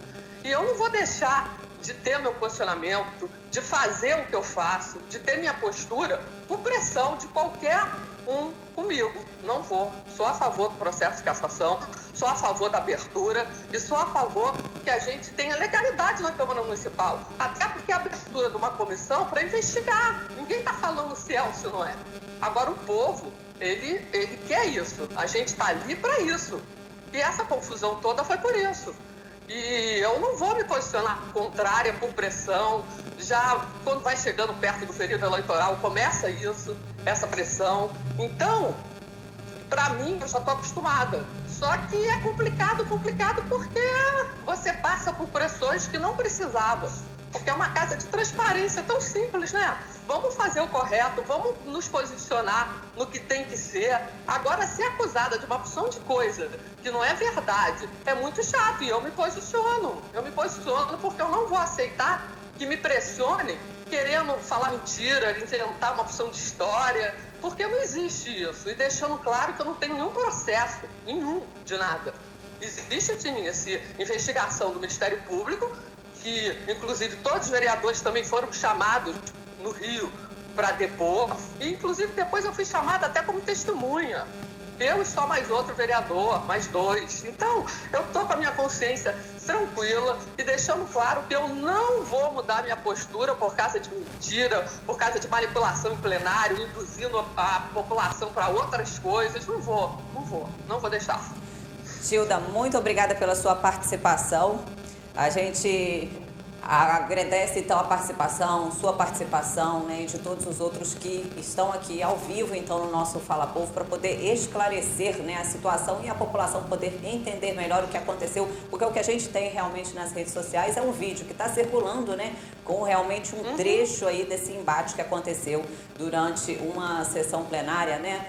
E eu não vou deixar de ter meu posicionamento, de fazer o que eu faço, de ter minha postura, por pressão de qualquer um comigo. Não vou. Sou a favor do processo de cassação, sou a favor da abertura e sou a favor que a gente tenha legalidade na Câmara Municipal. Até porque a abertura de uma comissão para investigar. Ninguém está falando se é ou se não é. Agora o povo, ele quer isso. A gente está ali para isso. E essa confusão toda foi por isso. E eu não vou me posicionar contrária por pressão. Já quando vai chegando perto do período eleitoral, começa isso, essa pressão. Então, para mim, eu já estou acostumada. Só que é complicado porque você passa por pressões que não precisava. Porque é uma casa de transparência tão simples, né? Vamos fazer o correto, vamos nos posicionar no que tem que ser. Agora, ser acusada de uma opção de coisa que não é verdade é muito chato. E eu me posiciono porque eu não vou aceitar que me pressionem querendo falar mentira, inventar uma opção de história, porque não existe isso. E deixando claro que eu não tenho nenhum processo, nenhum, de nada. Existe sim essa investigação do Ministério Público, que inclusive todos os vereadores também foram chamados no Rio para depor, e inclusive depois eu fui chamada até como testemunha. Eu e só mais outro vereador, mais 2. Então, eu estou com a minha consciência tranquila e deixando claro que eu não vou mudar minha postura por causa de mentira, por causa de manipulação em plenário, induzindo a população para outras coisas. Não vou deixar. Gilda, muito obrigada pela sua participação. A gente Agradece então a participação, sua participação, né, e de todos os outros que estão aqui ao vivo então no nosso Fala Povo para poder esclarecer, né, a situação e a população poder entender melhor o que aconteceu, porque o que a gente tem realmente nas redes sociais é um vídeo que está circulando, né, com realmente um trecho aí desse embate que aconteceu durante uma sessão plenária, né,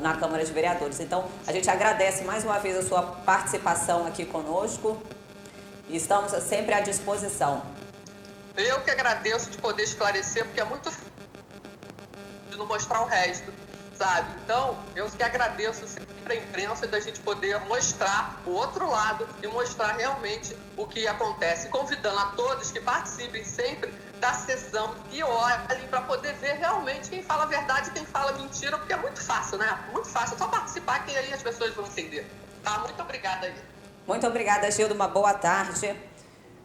na Câmara de Vereadores. Então a gente agradece mais uma vez a sua participação aqui conosco. E estamos sempre à disposição. Eu que agradeço de poder esclarecer, porque é muito de não mostrar o resto, sabe? Então, eu que agradeço sempre a imprensa da gente poder mostrar o outro lado e mostrar realmente o que acontece, convidando a todos que participem sempre da sessão e olhem para poder ver realmente quem fala a verdade e quem fala mentira, porque é muito fácil, né? Muito fácil, é só participar que aí as pessoas vão entender. Tá? Muito obrigada aí. Muito obrigada, Gildo. Uma boa tarde.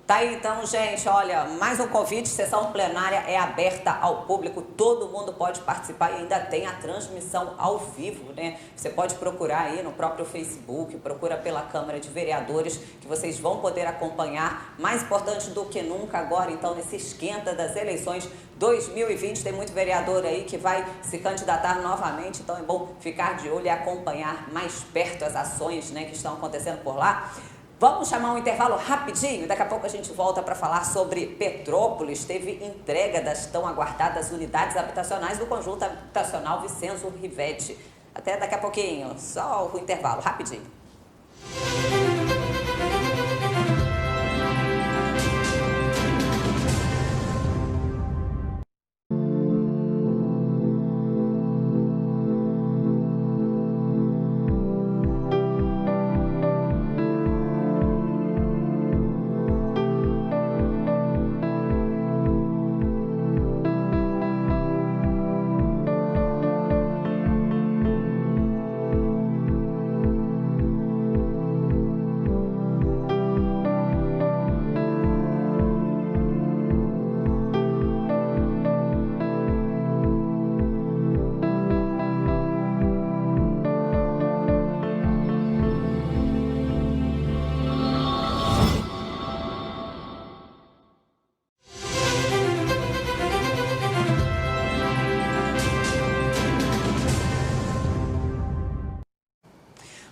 Tá aí então, gente, olha, mais um convite, sessão plenária é aberta ao público, todo mundo pode participar e ainda tem a transmissão ao vivo, né? Você pode procurar aí no próprio Facebook, procura pela Câmara de Vereadores, que vocês vão poder acompanhar. Mais importante do que nunca agora, então, nesse esquenta das eleições 2020, tem muito vereador aí que vai se candidatar novamente, então é bom ficar de olho e acompanhar mais perto as ações, né, que estão acontecendo por lá. Vamos chamar um intervalo rapidinho, daqui a pouco a gente volta para falar sobre Petrópolis. Teve entrega das tão aguardadas unidades habitacionais do conjunto habitacional Vicenzo Rivetti. Até daqui a pouquinho, só o intervalo, rapidinho.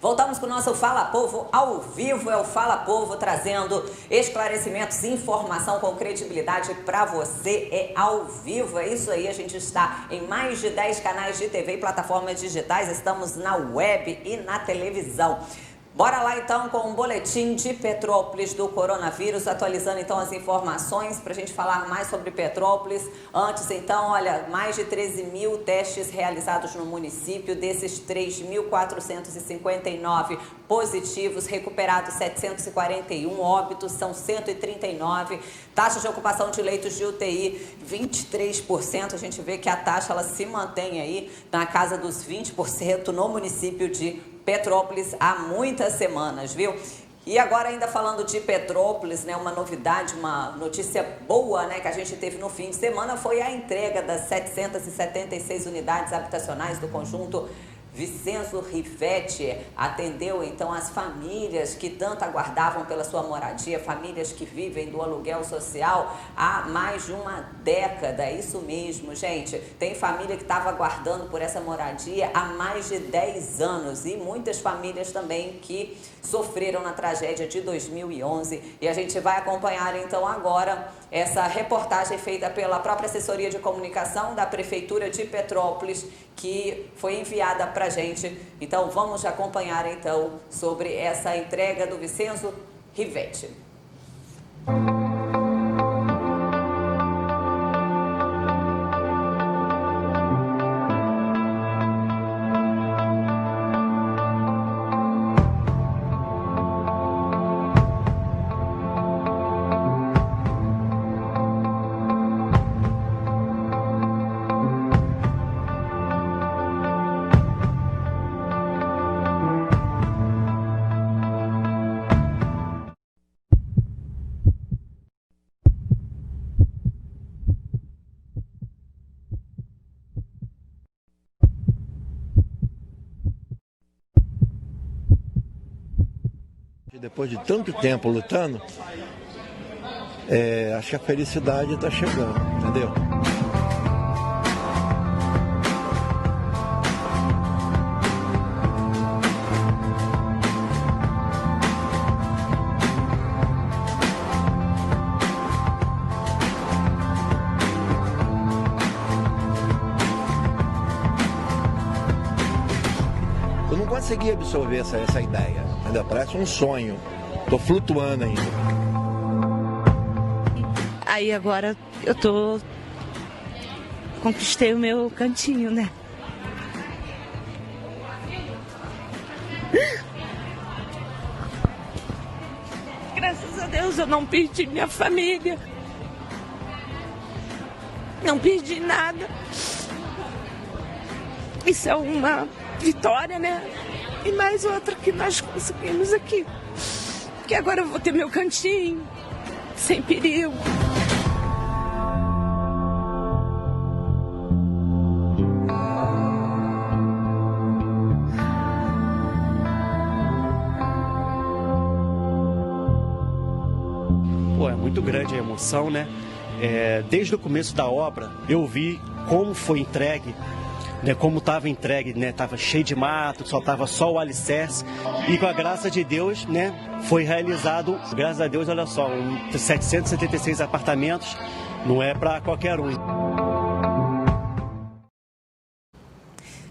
Voltamos com o nosso Fala Povo ao vivo, é o Fala Povo trazendo esclarecimentos, informação com credibilidade para você, é ao vivo, é isso aí, a gente está em mais de 10 canais de TV e plataformas digitais, estamos na web e na televisão. Bora lá então com um boletim de Petrópolis do coronavírus, atualizando então as informações para a gente falar mais sobre Petrópolis. Antes então, olha, mais de 13 mil testes realizados no município, desses 3.459 positivos, recuperados 741, óbitos são 139, taxa de ocupação de leitos de UTI 23%, a gente vê que a taxa ela se mantém aí na casa dos 20% no município de Petrópolis há muitas semanas, viu? E agora ainda falando de Petrópolis, né, uma novidade, uma notícia boa, né, que a gente teve no fim de semana foi a entrega das 776 unidades habitacionais do conjunto Vicenzo Rivetti. Atendeu então as famílias que tanto aguardavam pela sua moradia, famílias que vivem do aluguel social há mais de uma década, é isso mesmo, gente. Tem família que estava aguardando por essa moradia há mais de 10 anos e muitas famílias também que sofreram na tragédia de 2011. E a gente vai acompanhar então agora essa reportagem feita pela própria assessoria de comunicação da Prefeitura de Petrópolis, que foi enviada para a gente. Então vamos acompanhar então sobre essa entrega do Vicenzo Rivetti. Depois de tanto tempo lutando, acho que a felicidade está chegando, entendeu? Eu não consegui absorver essa ideia, entendeu? Parece um sonho, estou flutuando ainda. Aí agora conquistei o meu cantinho, né? Graças a Deus eu não perdi minha família. Não perdi nada. Isso é uma vitória, né? E mais outra que nós conseguimos aqui. Que agora eu vou ter meu cantinho, sem perigo. Pô, é muito grande a emoção, né? Desde o começo da obra, eu vi como foi entregue, né, como estava entregue, né, estava cheio de mato, estava só o alicerce, e com a graça de Deus, né, foi realizado, graças a Deus, olha só, 776 apartamentos, não é para qualquer um.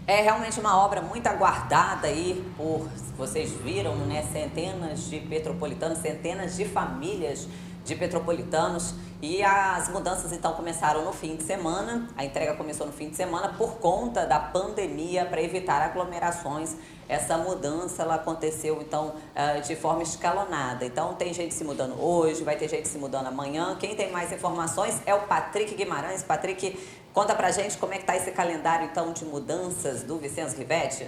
É realmente uma obra muito aguardada aí por, vocês viram, né, centenas de petropolitanos, centenas de famílias de petropolitanos, e as mudanças então começaram no fim de semana. A entrega começou no fim de semana por conta da pandemia, para evitar aglomerações. Essa mudança ela aconteceu então de forma escalonada. Então tem gente se mudando hoje, vai ter gente se mudando amanhã. Quem tem mais informações é o Patrick Guimarães. Patrick, conta pra gente como é que tá esse calendário então de mudanças do Vicenzo Rivetti.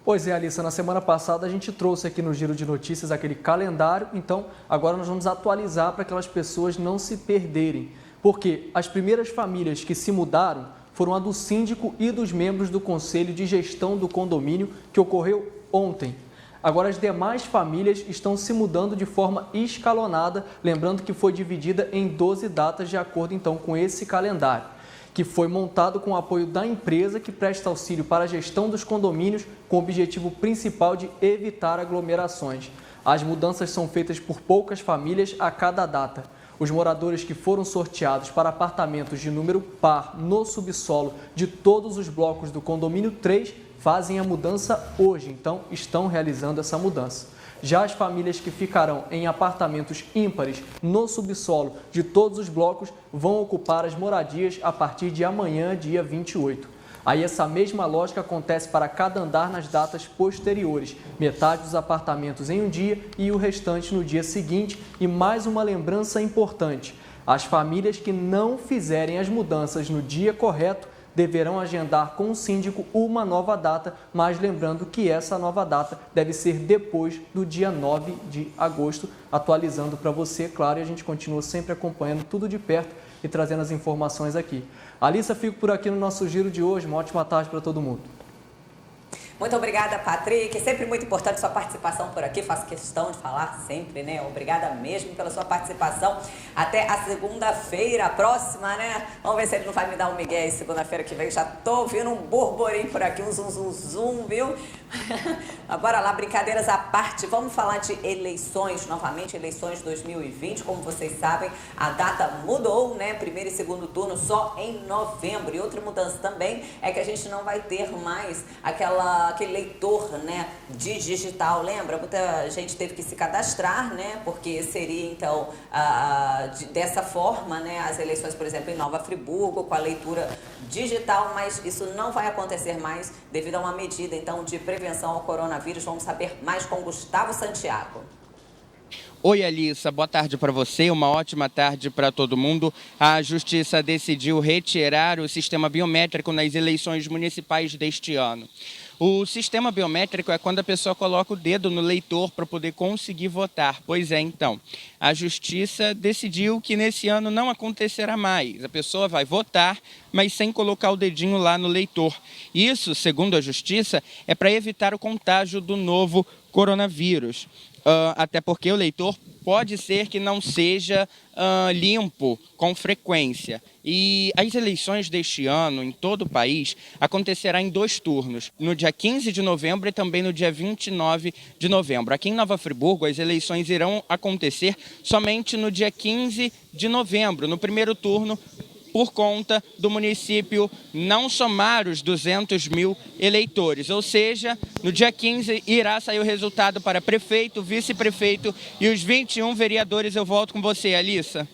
Pois é, Alissa, na semana passada a gente trouxe aqui no Giro de Notícias aquele calendário, então agora nós vamos atualizar para aquelas pessoas não se perderem, porque as primeiras famílias que se mudaram foram a do síndico e dos membros do Conselho de Gestão do Condomínio, que ocorreu ontem. Agora as demais famílias estão se mudando de forma escalonada, lembrando que foi dividida em 12 datas de acordo então com esse calendário, que foi montado com o apoio da empresa que presta auxílio para a gestão dos condomínios, com o objetivo principal de evitar aglomerações. As mudanças são feitas por poucas famílias a cada data. Os moradores que foram sorteados para apartamentos de número par no subsolo de todos os blocos do condomínio 3 fazem a mudança hoje, então estão realizando essa mudança. Já as famílias que ficarão em apartamentos ímpares no subsolo de todos os blocos vão ocupar as moradias a partir de amanhã, dia 28. Aí essa mesma lógica acontece para cada andar nas datas posteriores. Metade dos apartamentos em um dia e o restante no dia seguinte. E mais uma lembrança importante: as famílias que não fizerem as mudanças no dia correto deverão agendar com o síndico uma nova data, mas lembrando que essa nova data deve ser depois do dia 9 de agosto, atualizando para você, claro, e a gente continua sempre acompanhando tudo de perto e trazendo as informações aqui. Alissa, fico por aqui no nosso giro de hoje, uma ótima tarde para todo mundo. Muito obrigada, Patrick. Sempre muito importante sua participação por aqui. Faço questão de falar sempre, né? Obrigada mesmo pela sua participação. Até a segunda-feira, a próxima, né? Vamos ver se ele não vai me dar um migué aí segunda-feira que vem. Já tô ouvindo um burburinho por aqui, um zum, viu? Bora lá, brincadeiras à parte. Vamos falar de eleições novamente, eleições 2020. Como vocês sabem, a data mudou, né? Primeiro e segundo turno só em novembro. E outra mudança também é que a gente não vai ter mais aquele leitor, né, digital. Lembra? Muita gente teve que se cadastrar, né, porque seria então dessa forma, né, as eleições, por exemplo, em Nova Friburgo, com a leitura digital, mas isso não vai acontecer mais devido a uma medida então de prevenção ao coronavírus. Vamos saber mais com Gustavo Santiago. Oi, Alissa, boa tarde para você, uma ótima tarde para todo mundo. A Justiça decidiu retirar o sistema biométrico nas eleições municipais deste ano. O sistema biométrico é quando a pessoa coloca o dedo no leitor para poder conseguir votar. Pois é, então, a Justiça decidiu que nesse ano não acontecerá mais. A pessoa vai votar, mas sem colocar o dedinho lá no leitor. Isso, segundo a Justiça, é para evitar o contágio do novo coronavírus. até porque o leitor pode ser que não seja limpo com frequência. E as eleições deste ano, em todo o país, acontecerá em 2 turnos, no dia 15 de novembro e também no dia 29 de novembro. Aqui em Nova Friburgo, as eleições irão acontecer somente no dia 15 de novembro, no primeiro turno, por conta do município não somar os 200 mil eleitores. Ou seja, no dia 15 irá sair o resultado para prefeito, vice-prefeito e os 21 vereadores. Eu volto com você, Alissa.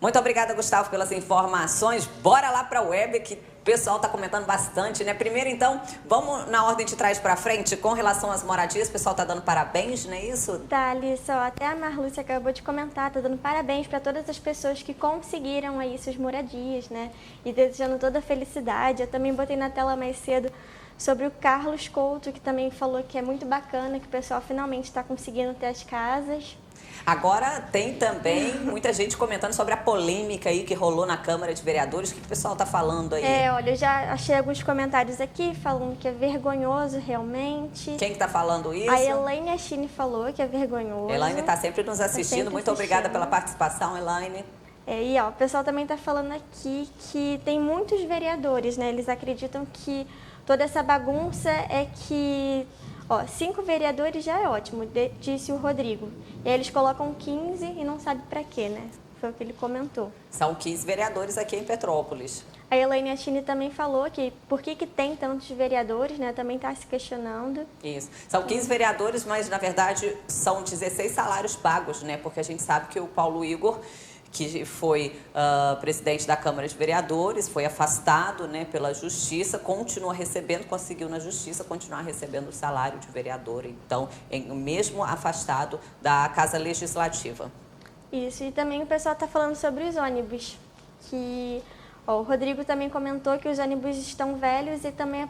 Muito obrigada, Gustavo, pelas informações. Bora lá para a web, que o pessoal está comentando bastante, né? Primeiro, então, vamos na ordem de trás para frente, com relação às moradias. O pessoal está dando parabéns, não é isso? Tá, Alissa, até a Marlúcia acabou de comentar, tá dando parabéns para todas as pessoas que conseguiram aí suas moradias, né? E desejando toda a felicidade. Eu também botei na tela mais cedo sobre o Carlos Couto, que também falou que é muito bacana, que o pessoal finalmente está conseguindo ter as casas. Agora tem também muita gente comentando sobre a polêmica aí que rolou na Câmara de Vereadores. O que o pessoal está falando aí? Olha, eu já achei alguns comentários aqui falando que é vergonhoso realmente. Quem que tá falando isso? A Elaine Achine falou que é vergonhoso. Elaine está sempre nos assistindo. Muito obrigada pela participação, Elaine. E o pessoal também está falando aqui que tem muitos vereadores, né? Eles acreditam que toda essa bagunça é que... 5 vereadores já é ótimo, disse o Rodrigo. E aí eles colocam 15 e não sabe para quê, né? Foi o que ele comentou. São 15 vereadores aqui em Petrópolis. A Elaine Achine também falou que por que tem tantos vereadores, né? Também está se questionando. Isso. São 15 vereadores, mas na verdade são 16 salários pagos, né? Porque a gente sabe que o Paulo Igor, que foi presidente da Câmara de Vereadores, foi afastado, né, pela Justiça, continua recebendo, conseguiu na Justiça continuar recebendo o salário de vereador, então, mesmo afastado da Casa Legislativa. Isso, e também o pessoal está falando sobre os ônibus, que o Rodrigo também comentou que os ônibus estão velhos e também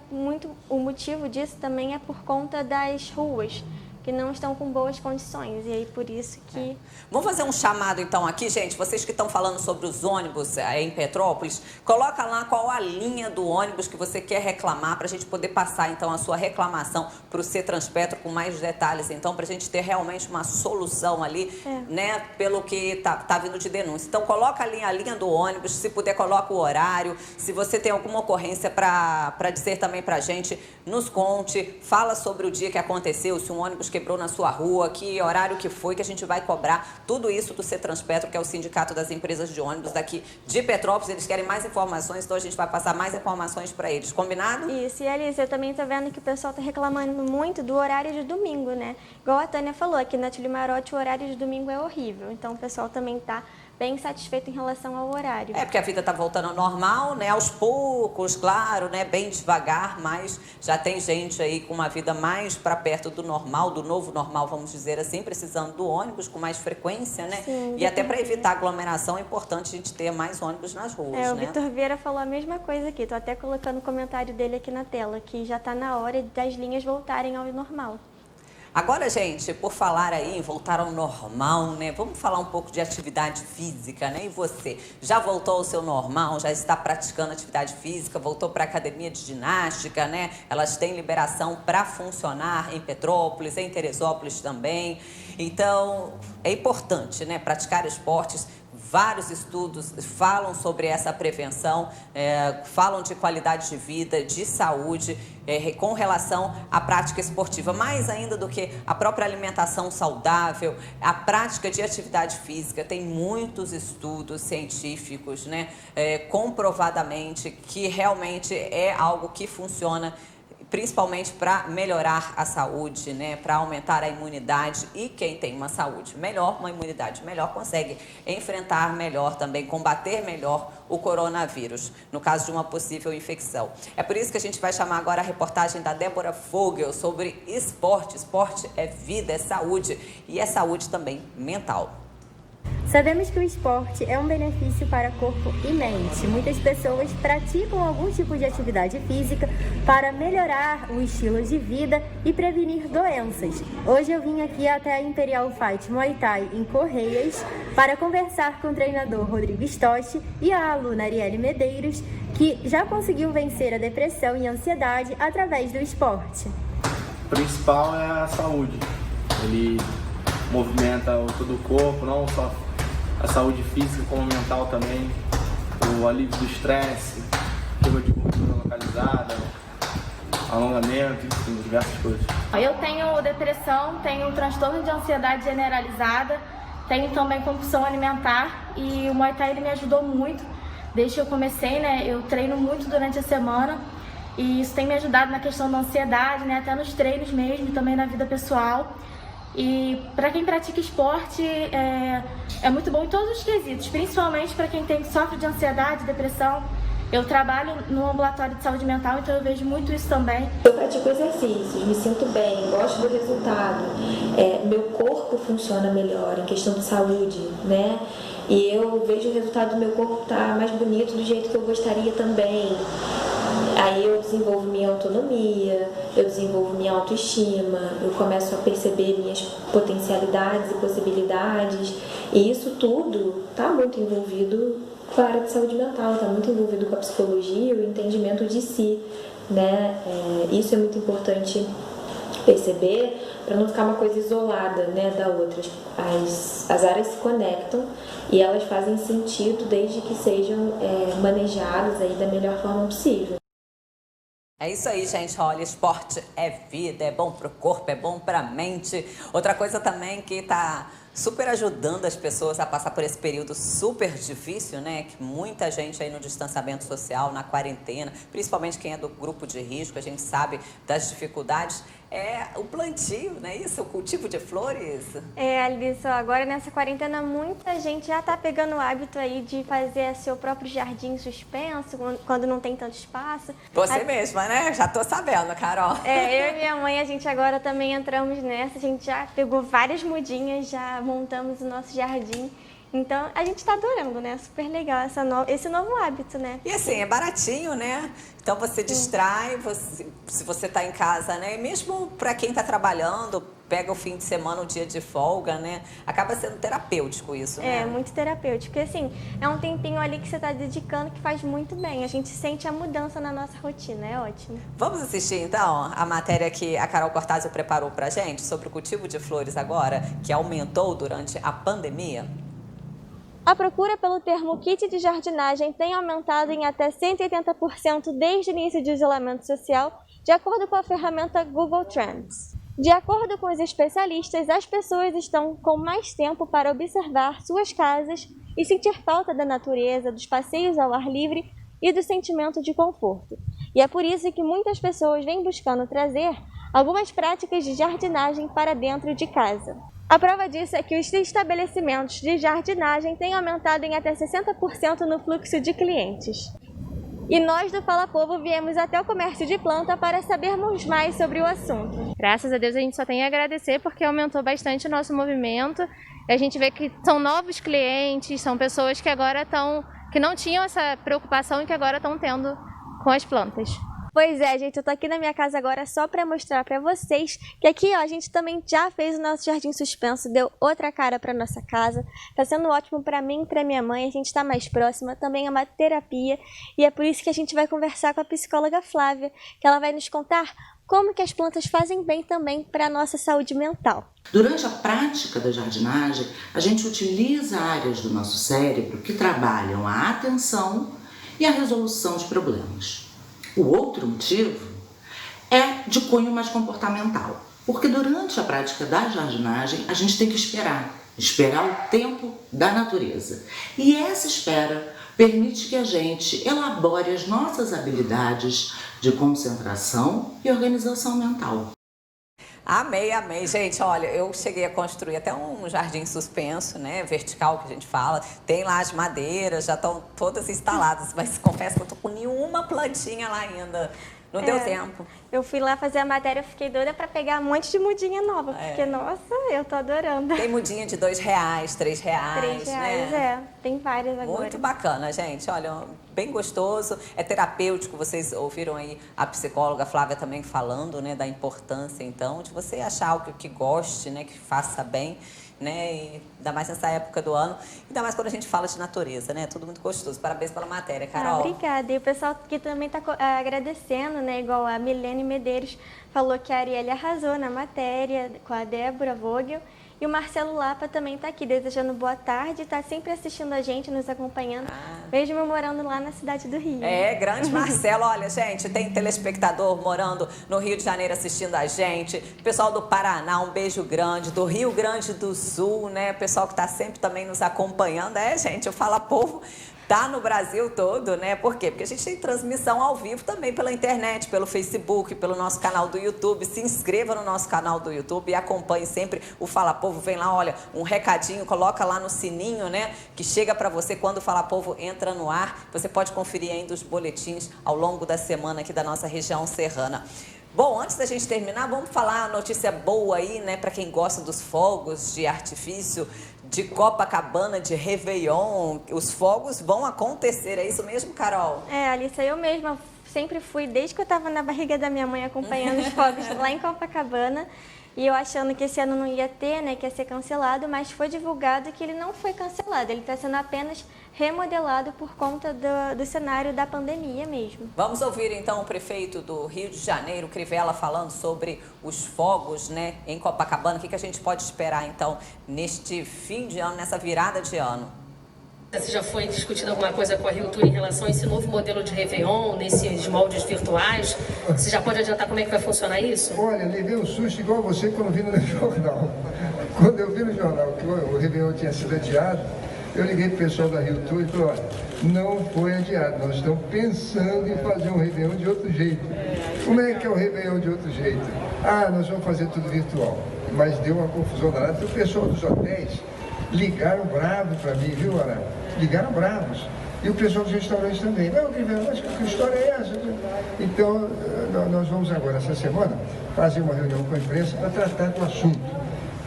o motivo disso também é por conta das ruas, que não estão com boas condições, e aí por isso que... Vamos fazer um chamado então aqui, gente, vocês que estão falando sobre os ônibus em Petrópolis, coloca lá qual a linha do ônibus que você quer reclamar, para a gente poder passar então a sua reclamação para o CETRANSPETRO com mais detalhes, então, para a gente ter realmente uma solução ali, né, pelo que tá vindo de denúncia. Então, coloca ali a linha do ônibus, se puder, coloca o horário, se você tem alguma ocorrência para dizer também para a gente, nos conte, fala sobre o dia que aconteceu, se um ônibus quebrou na sua rua, que horário que foi, que a gente vai cobrar tudo isso do CETRANSPETRO, que é o Sindicato das Empresas de Ônibus daqui de Petrópolis. Eles querem mais informações, então a gente vai passar mais informações para eles. Combinado? Isso. E, Alice, eu também tô vendo que o pessoal tá reclamando muito do horário de domingo, né? Igual a Tânia falou, aqui na Tílio Marotti o horário de domingo é horrível. Então o pessoal também tá bem satisfeito em relação ao horário. Porque a vida está voltando ao normal, né? Aos poucos, claro, né? Bem devagar, mas já tem gente aí com uma vida mais para perto do normal, do novo normal, vamos dizer assim, precisando do ônibus com mais frequência, né? Sim, e até para evitar aglomeração é importante a gente ter mais ônibus nas ruas, né? O Vitor Vieira falou a mesma coisa aqui, tô até colocando o comentário dele aqui na tela, que já está na hora das linhas voltarem ao normal. Agora, gente, por falar aí em voltar ao normal, né? Vamos falar um pouco de atividade física, né? E você, já voltou ao seu normal? Já está praticando atividade física? Voltou para a academia de ginástica, né? Elas têm liberação para funcionar em Petrópolis, em Teresópolis também. Então, é importante, né? Praticar esportes. Vários estudos falam sobre essa prevenção, falam de qualidade de vida, de saúde, com relação à prática esportiva. Mais ainda do que a própria alimentação saudável, a prática de atividade física. Tem muitos estudos científicos, né, comprovadamente, que realmente é algo que funciona, principalmente para melhorar a saúde, né, para aumentar a imunidade, e quem tem uma saúde melhor, uma imunidade melhor, consegue enfrentar melhor também, combater melhor o coronavírus, no caso de uma possível infecção. É por isso que a gente vai chamar agora a reportagem da Débora Vogel sobre esporte. Esporte é vida, é saúde, e é saúde também mental. Sabemos que o esporte é um benefício para corpo e mente. Muitas pessoas praticam algum tipo de atividade física para melhorar o estilo de vida e prevenir doenças. Hoje eu vim aqui até a Imperial Fight Muay Thai em Correias para conversar com o treinador Rodrigo Stotti e a aluna Arielle Medeiros, que já conseguiu vencer a depressão e a ansiedade através do esporte. O principal é a saúde. Ele movimenta todo o corpo, não só a saúde física como mental também, o alívio do estresse, queima de gordura localizada, alongamento, enfim, diversas coisas. Eu tenho depressão, tenho transtorno de ansiedade generalizada, tenho também compulsão alimentar e o Muay Thai ele me ajudou muito. Desde que eu comecei, né, eu treino muito durante a semana e isso tem me ajudado na questão da ansiedade, né, até nos treinos mesmo e também na vida pessoal. E para quem pratica esporte é muito bom em todos os quesitos, principalmente para quem sofre de ansiedade, depressão. Eu trabalho no ambulatório de saúde mental, então eu vejo muito isso também. Eu pratico exercícios, me sinto bem, gosto do resultado. Meu corpo funciona melhor em questão de saúde, né? E eu vejo o resultado do meu corpo estar mais bonito do jeito que eu gostaria também. Aí eu desenvolvo minha autonomia, eu desenvolvo minha autoestima, eu começo a perceber minhas potencialidades e possibilidades. E isso tudo está muito envolvido com a área de saúde mental, está muito envolvido com a psicologia e o entendimento de si, né? Isso é muito importante perceber para não ficar uma coisa isolada, né, da outra. As áreas se conectam e elas fazem sentido desde que sejam manejadas aí da melhor forma possível. É isso aí, gente. Olha, esporte é vida, é bom pro corpo, é bom pra mente. Outra coisa também que tá super ajudando as pessoas a passar por esse período super difícil, né? Que muita gente aí no distanciamento social, na quarentena, principalmente quem é do grupo de risco, a gente sabe das dificuldades, é o plantio, não é isso? O cultivo de flores. Alice, agora nessa quarentena muita gente já tá pegando o hábito aí de fazer seu próprio jardim suspenso, quando não tem tanto espaço. Você mesma, né? Já tô sabendo, Carol. Eu e minha mãe, a gente agora também entramos nessa, a gente já pegou várias mudinhas, já montamos o nosso jardim. Então, a gente tá adorando, né? Super legal esse novo hábito, né? E assim, é baratinho, né? Então você distrai, se você tá em casa, né? E mesmo para quem tá trabalhando, pega o fim de semana, o dia de folga, né? Acaba sendo terapêutico isso, né? É, muito terapêutico. Porque assim, é um tempinho ali que você tá dedicando que faz muito bem. A gente sente a mudança na nossa rotina, é ótimo. Vamos assistir então a matéria que a Carol Cortázio preparou pra gente sobre o cultivo de flores agora, que aumentou durante a pandemia? A procura pelo termo kit de jardinagem tem aumentado em até 180% desde o início do isolamento social, de acordo com a ferramenta Google Trends. De acordo com os especialistas, as pessoas estão com mais tempo para observar suas casas e sentir falta da natureza, dos passeios ao ar livre e do sentimento de conforto. E é por isso que muitas pessoas vêm buscando trazer algumas práticas de jardinagem para dentro de casa. A prova disso é que os estabelecimentos de jardinagem têm aumentado em até 60% no fluxo de clientes. E nós do Fala Povo viemos até o comércio de planta para sabermos mais sobre o assunto. Graças a Deus a gente só tem a agradecer porque aumentou bastante o nosso movimento. A gente vê que são novos clientes, são pessoas que agora que não tinham essa preocupação e que agora estão tendo com as plantas. Pois é, gente, eu tô aqui na minha casa agora só para mostrar para vocês que aqui, ó, a gente também já fez o nosso jardim suspenso, deu outra cara para nossa casa. Tá sendo ótimo para mim e para minha mãe, a gente tá mais próxima, também é uma terapia, e é por isso que a gente vai conversar com a psicóloga Flávia, que ela vai nos contar como que as plantas fazem bem também para a nossa saúde mental. Durante a prática da jardinagem, a gente utiliza áreas do nosso cérebro que trabalham a atenção e a resolução de problemas. O outro motivo é de cunho mais comportamental, porque durante a prática da jardinagem a gente tem que esperar o tempo da natureza. E essa espera permite que a gente elabore as nossas habilidades de concentração e organização mental. Amei, amei. Gente, olha, eu cheguei a construir até um jardim suspenso, né, vertical que a gente fala. Tem lá as madeiras, já estão todas instaladas, mas confesso que eu tô com nenhuma plantinha lá ainda. Não deu tempo. Eu fui lá fazer a matéria, fiquei doida para pegar um monte de mudinha nova, porque, nossa, eu tô adorando. Tem mudinha de R$2, R$3, R$3, né? Tem várias agora. Muito bacana, gente. Olha, bem gostoso, é terapêutico. Vocês ouviram aí a psicóloga Flávia também falando, né, da importância, então, de você achar algo que goste, né, que faça bem. né? E ainda mais nessa época do ano, ainda mais quando a gente fala de natureza, né? Tudo muito gostoso. Parabéns pela matéria, Carol. Obrigada. E o pessoal que também está agradecendo, né? Igual a Milene Medeiros falou que a Arielle arrasou na matéria, com a Débora Vogel. E o Marcelo Lapa também está aqui desejando boa tarde, está sempre assistindo a gente, nos acompanhando, mesmo eu morando lá na cidade do Rio. Grande Marcelo. Olha, gente, tem telespectador morando no Rio de Janeiro assistindo a gente. Pessoal do Paraná, um beijo grande. Do Rio Grande do Sul, né? Pessoal que está sempre também nos acompanhando. Gente, o Fala Povo tá no Brasil todo, né? Por quê? Porque a gente tem transmissão ao vivo também pela internet, pelo Facebook, pelo nosso canal do YouTube. Se inscreva no nosso canal do YouTube e acompanhe sempre o Fala Povo. Vem lá, olha, um recadinho, coloca lá no sininho, né? Que chega para você quando o Fala Povo entra no ar. Você pode conferir ainda os boletins ao longo da semana aqui da nossa região serrana. Bom, antes da gente terminar, vamos falar a notícia boa aí, né? Para quem gosta dos fogos de artifício de Copacabana, de Réveillon. Os fogos vão acontecer, é isso mesmo, Carol? Alissa, eu mesma sempre fui, desde que eu estava na barriga da minha mãe, acompanhando os fogos lá em Copacabana. E eu achando que esse ano não ia ter, né, que ia ser cancelado, mas foi divulgado que ele não foi cancelado. Ele está sendo apenas remodelado por conta do cenário da pandemia mesmo. Vamos ouvir então o prefeito do Rio de Janeiro, Crivella, falando sobre os fogos, né, em Copacabana. O que a gente pode esperar então neste fim de ano, nessa virada de ano? Se já foi discutido alguma coisa com a Rio Tour em relação a esse novo modelo de Réveillon, nesses moldes virtuais? Você já pode adiantar como é que vai funcionar isso? Olha, levei um susto igual a você quando vi no jornal. Quando eu vi no jornal que o Réveillon tinha sido adiado, eu liguei para o pessoal da Rio Tour e falei, olha, não foi adiado, nós estamos pensando em fazer um Réveillon de outro jeito. Como é que é o Réveillon de outro jeito? Nós vamos fazer tudo virtual. Mas deu uma confusão danada. O pessoal dos hotéis ligaram bravo para mim, viu, Ana? Ligaram bravos. E o pessoal dos restaurantes também. Não, mas que história é essa? Então, nós vamos agora, essa semana, fazer uma reunião com a imprensa para tratar do assunto.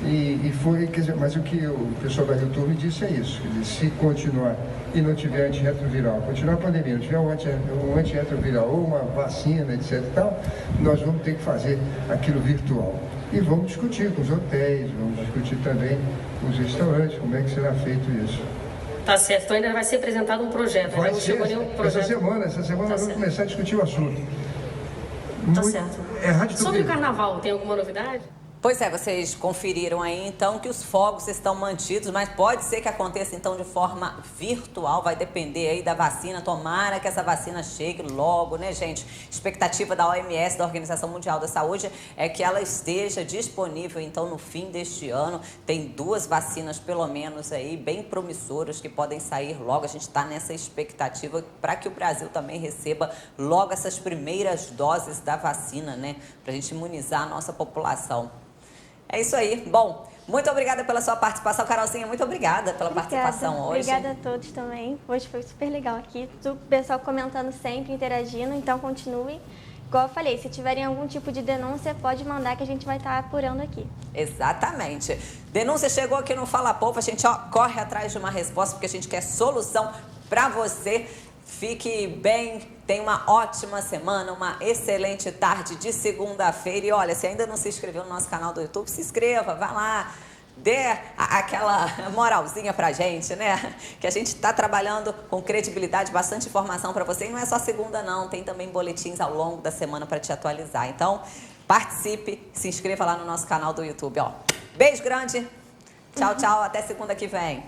E foi, quer dizer, mas o que o pessoal da Rio Tour me disse é isso. Quer dizer, se continuar e não tiver antirretroviral, continuar a pandemia, não tiver um antirretroviral ou uma vacina, etc e tal, nós vamos ter que fazer aquilo virtual. E vamos discutir com os hotéis, vamos discutir também com os restaurantes, como é que será feito isso. Tá certo, então ainda vai ser apresentado um projeto, vai não ser, chegou nenhum projeto. Essa semana nós vamos começar a discutir o assunto. Tá certo. Sobre o carnaval, tem alguma novidade? Pois é, vocês conferiram aí então que os fogos estão mantidos, mas pode ser que aconteça então de forma virtual, vai depender aí da vacina, tomara que essa vacina chegue logo, né, gente? Expectativa da OMS, da Organização Mundial da Saúde, é que ela esteja disponível então no fim deste ano. Tem 2 vacinas pelo menos aí, bem promissoras, que podem sair logo. A gente está nessa expectativa para que o Brasil também receba logo essas primeiras doses da vacina, né? Para a gente imunizar a nossa população. É isso aí. Bom, muito obrigada pela sua participação, Carolzinha. Muito obrigada pela participação hoje. Obrigada a todos também. Hoje foi super legal aqui. O pessoal comentando sempre, interagindo. Então, continuem. Igual eu falei, se tiverem algum tipo de denúncia, pode mandar que a gente vai estar apurando aqui. Exatamente. Denúncia chegou aqui no Fala Povo. A gente corre atrás de uma resposta, porque a gente quer solução para você. Fique bem, tenha uma ótima semana, uma excelente tarde de segunda-feira. E olha, se ainda não se inscreveu no nosso canal do YouTube, se inscreva, vá lá, dê aquela moralzinha pra gente, né? Que a gente está trabalhando com credibilidade, bastante informação para você. E não é só segunda não, tem também boletins ao longo da semana para te atualizar. Então, participe, se inscreva lá no nosso canal do YouTube. Beijo grande, tchau, tchau, até segunda que vem.